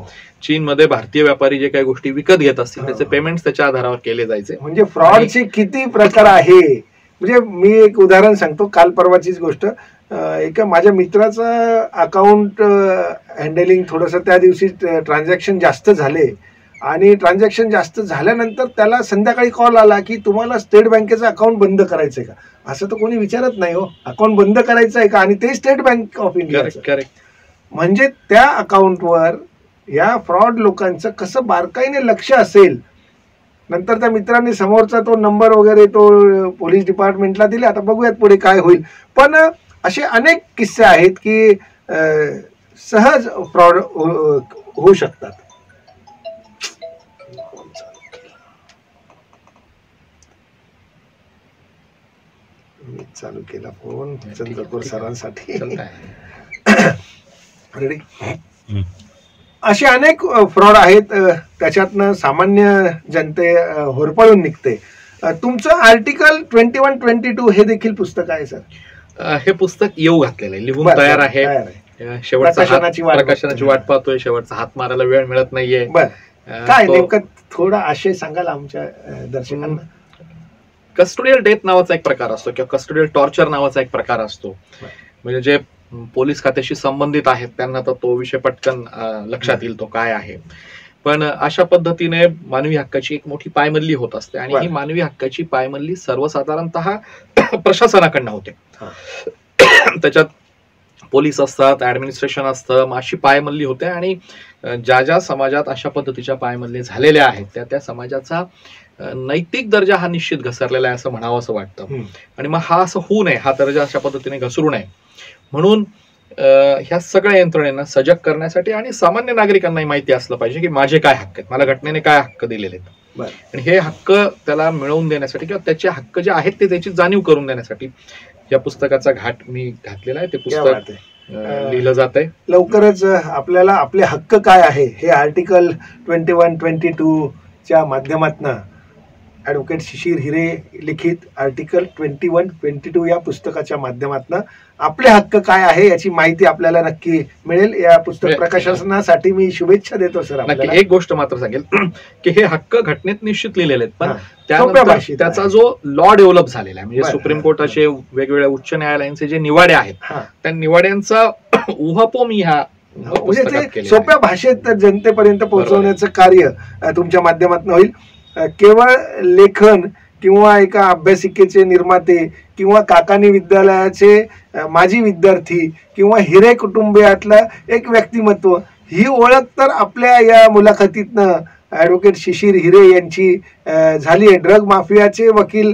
चीनमध्ये भारतीय व्यापारी जे काही गोष्टी विकत घेत असतील त्याचे पेमेंट त्याच्या आधारावर केले जायचे. म्हणजे फ्रॉडचे किती प्रकार आहे. म्हणजे मी एक उदाहरण सांगतो, काल परवाचीच गोष्ट. एका माझ्या मित्राचं अकाउंट हँडलिंग थोडंसं त्या दिवशी ट्रान्झॅक्शन जास्त झाले, आणि ट्रान्झॅक्शन जास्त झाल्यानंतर त्याला संध्याकाळी कॉल आला की तुम्हाला स्टेट बँकेचं अकाउंट बंद करायचंय का. असं तर कोणी विचारत नाही हो, अकाउंट बंद करायचं आहे का, आणि ते स्टेट बँक ऑफ इंडिया. म्हणजे त्या अकाउंटवर या फ्रॉड लोकांचं कसं बारकाईने लक्ष असेल. नंतर त्या मित्रांनी समोरचा तो नंबर वगैरे तो पोलीस डिपार्टमेंटला दिले. आता बघूयात पुढे काय होईल. पण असे अनेक किस्से आहेत की सहज फ्रॉड होऊ शकतात. मी चालू केला फोन चंद्रपूर सरांसाठी. रेडी. असे अनेक फ्रॉड आहेत, त्याच्यातनं सामान्य जनते होरपळून निघते. तुमचं आर्टिकल 21-22 हे देखील पुस्तक आहे सर. हे पुस्तक येऊ घातलेलं आहे, लिहून तयार आहे. प्रकाशनाची वाट पाहतोय, शेवटचा हात मारायला वेळ मिळत नाहीये. काय नेमकं थोडा आशय सांगाल आमच्या दर्शकांना. कस्टोडियल डेथ नावाचा एक प्रकार असतो, किंवा कस्टोडियल टॉर्चर नावाचा एक प्रकार असतो. म्हणजे जे पोलीस खात्याशी संबंधित आहेत त्यांना तर तो विषय पटकन लक्षात येईल तो काय आहे. पण अशा पद्धतीने मानवी हक्काची एक मोठी पायमल्ली होत असते, आणि ही मानवी हक्काची पायमल्ली सर्वसाधारणतः प्रशासनाकडनं होते. त्याच्यात पोलीस असतात, ऍडमिनिस्ट्रेशन असतं, अशी पायमल्ली होते. आणि ज्या समाजात अशा पद्धतीच्या पायमल्ली झालेल्या आहेत त्या समाजाचा नैतिक दर्जा हा निश्चित घसरलेला आहे असं म्हणावं असं वाटतं. आणि मग हा असं होऊ नये, हा दर्जा अशा पद्धतीने घसरू नये म्हणून ह्या सगळ्या यंत्रणेना सजग करण्यासाठी आणि सामान्य नागरिकांनाही माहिती असलं पाहिजे की माझे काय हक्क आहेत, मला घटनेने काय हक्क दिलेले आहेत, आणि हे हक्क त्याला मिळवून देण्यासाठी किंवा त्याचे हक्क जे आहेत ते त्याची जाणीव करून देण्यासाठी या पुस्तकाचा घाट मी घातलेला आहे. ते पुस्तक लिहिलं जात आहे. लवकरच आपल्याला आपले हक्क काय आहे हे आर्टिकल 21-22 च्या माध्यमातून ॲडव्होकेट शिशिर हिरे लिखित आर्टिकल 21-22 या पुस्तकाच्या माध्यमातून आपले हक्क काय आहे याची माहिती आपल्याला नक्की मिळेल. या पुस्तक प्रकाशनासाठी मी शुभेच्छा देतो सर. नक्की. एक गोष्ट मात्र सांगेल की हे हक्क घटनेत निश्चित लिहिलेले आहेत, पण त्यानंतर त्याचा जो लॉ डेव्हलप झालेला आहे, म्हणजे सुप्रीम कोर्टाचे वेगवेगळ्या उच्च न्यायालयांचे जे निवाडे आहेत त्या निवाड्यांचा उहापोह मी ह्या म्हणजे सोप्या भाषेत जनतेपर्यंत पोहोचवण्याचं कार्य तुमच्या माध्यमातून होईल. केवळ लेखन किंवा एका अभ्यासिकेचे निर्माते किंवा काकानी विद्यालयाचे माजी विद्यार्थी किंवा हिरे कुटुंबियातलं एक व्यक्तिमत्व ही ओळख तर आपल्या या मुलाखतीतनं ॲडव्होकेट शिशिर हिरे यांची झाली आहे. ड्रग माफियाचे वकील,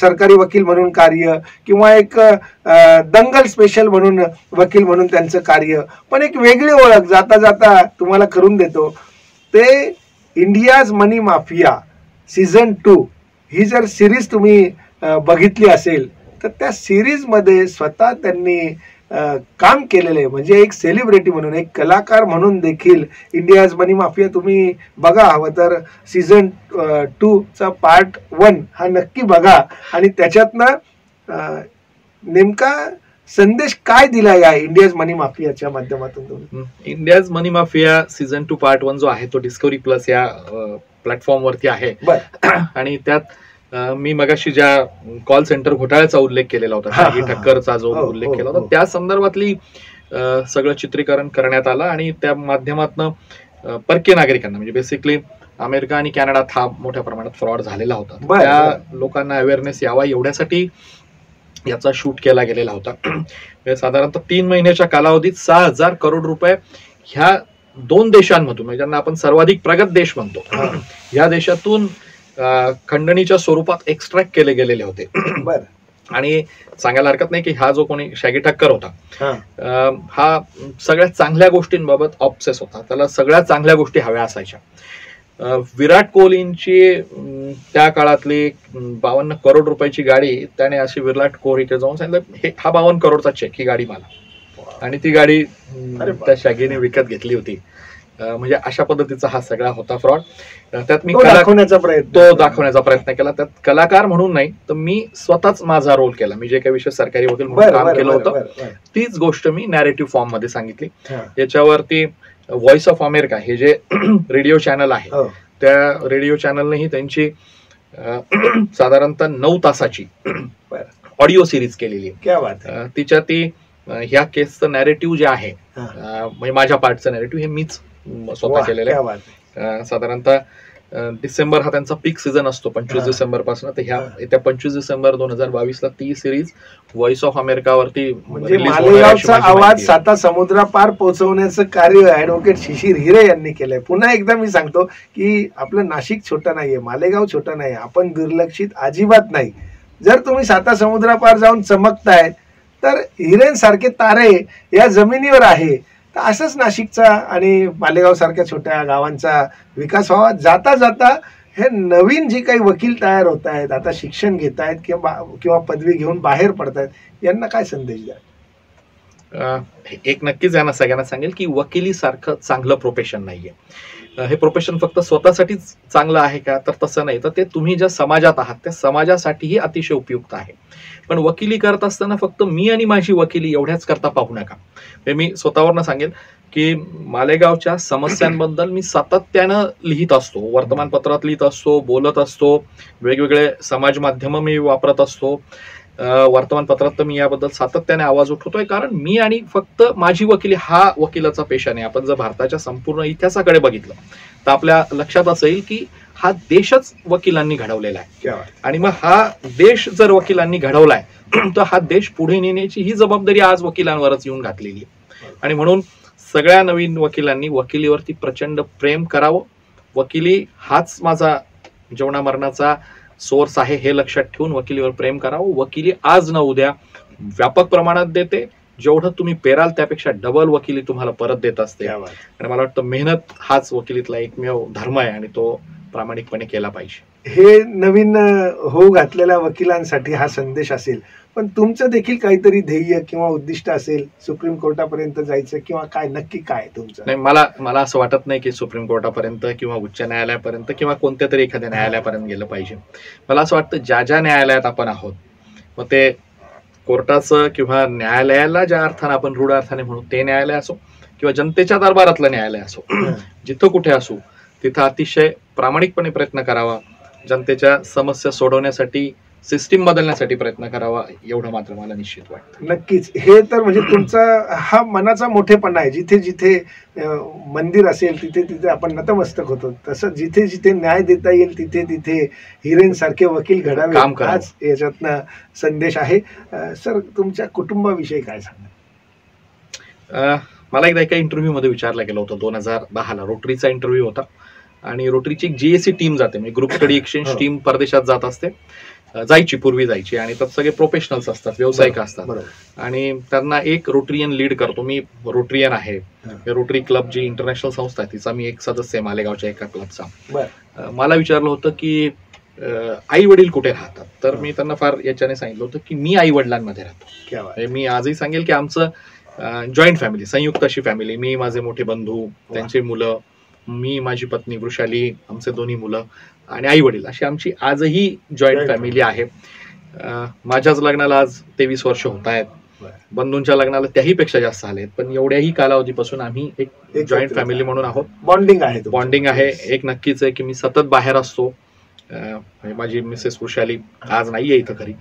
सरकारी वकील म्हणून कार्य किंवा एक दंगल स्पेशल म्हणून वकील म्हणून त्यांचं कार्य, पण एक वेगळी ओळख जाता जाता तुम्हाला करून देतो. ते इंडियाज मनी माफिया सीझन 2 ही जर सिरीज तुम्ही बघितली असेल तर त्या सिरीजमध्ये स्वतः त्यांनी काम केलेलं आहे. म्हणजे एक सेलिब्रिटी म्हणून, एक कलाकार म्हणून देखील इंडियाज मनी माफिया तुम्ही बघा. हवं तर सीझन 2 चा पार्ट 1 हा नक्की बघा आणि त्याच्यातनं नेमका संदेश काय दिला या इंडियाज मनी माफियाच्या माध्यमातून. इंडियाज मनी माफिया सीझन 2 पार्ट 1 जो आहे तो डिस्कवरी प्लस या प्लॅटफॉर्म वरती आहे. आणि त्यात मी मगाशी ज्या कॉल सेंटर घोटाळ्याचा उल्लेख केलेला होता, शाही ठक्करचा जो उल्लेख केला होता, त्या संदर्भातली सगळं चित्रीकरण करण्यात आलं आणि त्या माध्यमातून परकीय नागरिकांना, म्हणजे बेसिकली अमेरिका आणि कॅनडात हा मोठ्या प्रमाणात फ्रॉड झालेला होता, त्या लोकांना अवेअरनेस यावा एवढ्यासाठी याचा शूट केला गेलेला होता. साधारणतः 3 महिन्याच्या कालावधीत 6,000 करोड रुपये ह्या 2 देशांमधून, म्हणजे ज्यांना आपण सर्वाधिक प्रगत देश म्हणतो, या देशातून खंडणीच्या स्वरूपात एक्स्ट्रॅक्ट केले गेलेले होते. आणि सांगायला हरकत नाही की हा जो कोणी शॅगी ठक्कर होता हा सगळ्या चांगल्या गोष्टींबाबत ऑब्सेस होता, त्याला सगळ्या चांगल्या गोष्टी हव्या असायच्या. विराट कोहलींची त्या काळातली 52 करोड रुपयाची गाडी त्याने अशी विराट कोहलीकडे जाऊन सांगितलं, हा 52 करोडचा चेक, ही गाडी मला, आणि ती गाडी त्या शॅगीने विकत घेतली होती. म्हणजे अशा पद्धतीचा हा सगळा होता फ्रॉड. त्यात मी दाखवण्याचा प्रयत्न केला. त्यात कलाकार म्हणून नाही तर मी स्वतःच माझा रोल केला. मी जे काही विशेष सरकारी वकील म्हणून काम केलं होतं तीच गोष्ट मी नॅरेटिव्ह फॉर्म मध्ये सांगितली. याच्यावरती व्हॉइस ऑफ अमेरिका हे जे रेडिओ चॅनल आहे त्या रेडिओ चॅनलनेही त्यांची साधारणतः 9 तासाची ऑडिओ सिरीज केलेली आहे. तिच्या ती ह्या केसचं नॅरेटिव्ह जे आहे, म्हणजे माझ्या पार्टचं नॅरेटिव्ह हे मीच स्वतः केलेलं आहे. साधारणतः डिसेंबर हा त्यांचा पीक सीझन असतो 25 डिसेंबर पासून, तर ह्या येत्या 25 डिसेंबर 2022 ला ती सिरीज व्हॉइस ऑफ अमेरिकावरती, म्हणजे मालेगावचा आवाज 7 समुद्रापार पोहोचवण्याचं कार्य ॲडव्होकेट शिशिर हिरे यांनी केलंय. पुन्हा एकदा मी सांगतो की आपलं नाशिक छोटं नाहीये, मालेगाव छोटं नाही, आपण दुर्लक्षित अजिबात नाही. जर तुम्ही 7 समुद्रापार जाऊन चमकताय तर हिरेंसारखे तारे या जमिनीवर आहे. तर असंच नाशिकचा आणि मालेगाव सारख्या छोट्या गावांचा विकास व्हावा. जाता जाता हे नवीन जे काही वकील तयार होत आहेत, आता शिक्षण घेत आहेत किंवा पदवी घेऊन बाहेर पडतायत, यांना काय संदेश द्या. एक नक्कीच यांना सगळ्यांना सांगेल की वकिली सारखं चांगलं प्रोफेशन नाहीये. हे प्रोफेशन फक्त स्वतःसाठीच चांगलं आहे का, तर तसं नाही. तर ते तुम्ही ज्या समाजात आहात त्या समाजासाठीही अतिशय उपयुक्त आहे. पण वकिली करत असताना फक्त मी आणि माझी वकिली एवढ्याच करता पाहू नका. मी स्वतःवरनं सांगेल की मालेगावच्या समस्यांबद्दल मी सातत्यानं लिहित असतो, वर्तमानपत्रात लिहित असतो, बोलत असतो, वेगवेगळे समाज माध्यम मी वापरत असतो. वर्तमानपत्रात तर मी याबद्दल सातत्याने आवाज उठवतोय, कारण मी आणि फक्त माझी वकिली हा वकिलाचा पेशा नाही. आपण जर भारताच्या संपूर्ण इतिहासाकडे बघितलं तर आपल्या लक्षात असेल की हा देशच वकिलांनी घडवलेला आहे. आणि मग हा देश जर वकिलांनी घडवलाय तर हा देश पुढे नेण्याची ही जबाबदारी आज वकिलांवरच येऊन घातलेली आहे. आणि म्हणून सगळ्या नवीन वकिलांनी वकिलीवरती प्रचंड प्रेम करावं. वकिली हाच माझा जीवना मरणाचा सोर्स आहे हे लक्षात ठेवून वकिलीवर प्रेम करावं. वकिली आज न उद्या व्यापक प्रमाणात देते, जेवढं तुम्ही पेराल त्यापेक्षा डबल वकिली तुम्हाला परत देत असते. आणि मला वाटतं मेहनत हाच वकिलीतला एकमेव धर्म आहे आणि तो प्रामाणिकपणे केला पाहिजे. हे नवीन होऊ घातलेल्या वकिलांसाठी हा संदेश असेल, पण तुमचं देखील काहीतरी ध्येय किंवा उद्दिष्ट असेल सुप्रीम कोर्टापर्यंत जायचं किंवा काय, नक्की काय तुमचं? नाही, मला असं वाटत नाही की सुप्रीम कोर्टापर्यंत किंवा उच्च न्यायालयापर्यंत किंवा कोणत्या तरी एखाद्या न्यायालयापर्यंत गेलं पाहिजे. मला असं वाटतं ज्या न्यायालयात आपण आहोत, मग ते कोर्टाचं किंवा न्यायालयाला ज्या अर्थाने आपण रूढ अर्थाने म्हणू ते न्यायालय असो किंवा जनतेच्या दरबारातलं न्यायालय असो, जिथं कुठे असो तिथं अतिशय प्रामाणिकपणे प्रयत्न करावा, जनतेच्या समस्या सोडवण्यासाठी, सिस्टीम बदलण्यासाठी प्रयत्न करावा, एवढं मात्र मला निश्चित वाटतं. नक्कीच. हे तर म्हणजे तुमचा हा मनाचा मोठेपणा आहे. जिथे जिथे मंदिर असेल तिथे तिथे आपण नतमस्तक होतो, तसं जिथे जिथे न्याय देता येईल तिथे तिथे हिरेंसारखे वकील घडावे, काम करा, हाच याच्यातनं संदेश आहे. सर, तुमच्या कुटुंबाविषयी काय सांगा? मला एकदा एका इंटरव्ह्यू मध्ये विचारलं गेलं होतं 2010ला. रोटरीचा इंटरव्ह्यू होता आणि रोटरीची एक GSC टीम जाते, म्हणजे ग्रुप स्टडी एक्सचेंज टीम परदेशात जात असते, पूर्वी जायची, आणि त्यात सगळे प्रोफेशनल्स असतात, व्यावसायिक असतात, आणि त्यांना एक रोटरियन लीड करतो. मी रोटरियन आहे. रोटरी क्लब जी इंटरनॅशनल संस्था आहे तिचा मी एक सदस्य आहे मालेगावच्या एका क्लबचा. मला विचारलं होतं की आई वडील कुठे राहतात, तर मी त्यांना फार याच्याने सांगितलं होतं की मी आई वडिलांमध्ये राहतो. मी आजही सांगेल की आमचं जॉईंट फॅमिली, संयुक्त अशी फॅमिली, मी, माझे मोठे बंधू, त्यांची मुलं, मी, माझी पत्नी वृषाली, आमचे दोन्ही मुलं आणि आई वडील, अशी आमची आजही जॉईंट फॅमिली आहे. माझ्याच लग्नाला आज 23 वर्ष होत आहेत, बंधूंच्या लग्नाला त्याही पेक्षा जास्त आलेत, पण एवढ्याही कालावधीपासून आम्ही एक जॉईंट फॅमिली म्हणून आहोत. बॉन्डिंग आहे. एक नक्कीच आहे की मी सतत बाहेर असतो. माझी मिसेस वृषाली आज नाहीये इथं घरी.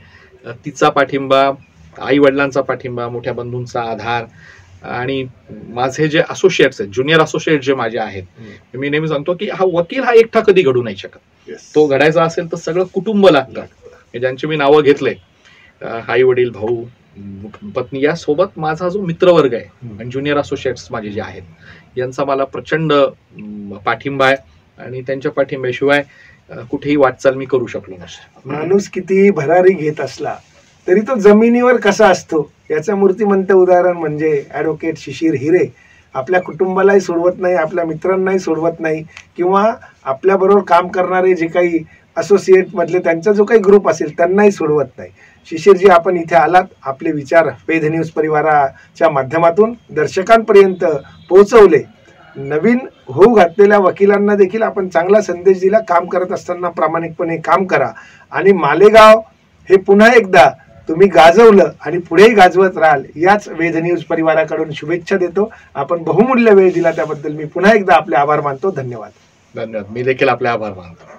तिचा पाठिंबा, आई वडिलांचा पाठिंबा, मोठ्या बंधूंचा आधार, आणि माझे जे असोसिएट्स आहेत, ज्युनियर असोसिएट जे माझे आहेत, मी नेहमी सांगतो की हा वकील हा एकटा कधी घडू नाही शकत. तो घडायचा असेल तर सगळं कुटुंब लागतं. ज्यांची मी नावं घेतले, आई वडील, भाऊ, पत्नी, या सोबत माझा जो मित्रवर्ग आहे आणि ज्युनियर असोसिएट्स माझे जे आहेत, यांचा मला प्रचंड पाठिंबा आहे, आणि त्यांच्या पाठिंब्याशिवाय कुठेही वाटचाल मी करू शकलो नसतो. माणूस कितीही भरारी घेत असला तरी तो जमिनीवर कसा असतो याचं मूर्तिमंत उदाहरण म्हणजे ॲडव्होकेट शिशिर हिरे. आपल्या कुटुंबालाही सोडवत नाही, आपल्या मित्रांनाही सोडवत नाही, किंवा आपल्याबरोबर काम करणारे जे काही असोसिएट मधले त्यांचा जो काही ग्रुप असेल त्यांनाही सोडवत नाही. शिशिरजी, आपण इथे आलात, आपले विचार वेद न्यूज परिवाराच्या माध्यमातून दर्शकांपर्यंत पोहोचवले. नवीन होऊ घातलेल्या वकिलांना देखील आपण चांगला संदेश दिला. काम करत असताना प्रामाणिकपणे काम करा, आणि मालेगाव हे पुन्हा एकदा तुम्ही गाजवलं आणि पुढेही गाजवत राहाल, याच वेद न्यूज परिवाराकडून शुभेच्छा देतो. आपण बहुमूल्य वेळ दिला त्याबद्दल मी पुन्हा एकदा आपले आभार मानतो. धन्यवाद. मी देखील आपले आभार मानतो.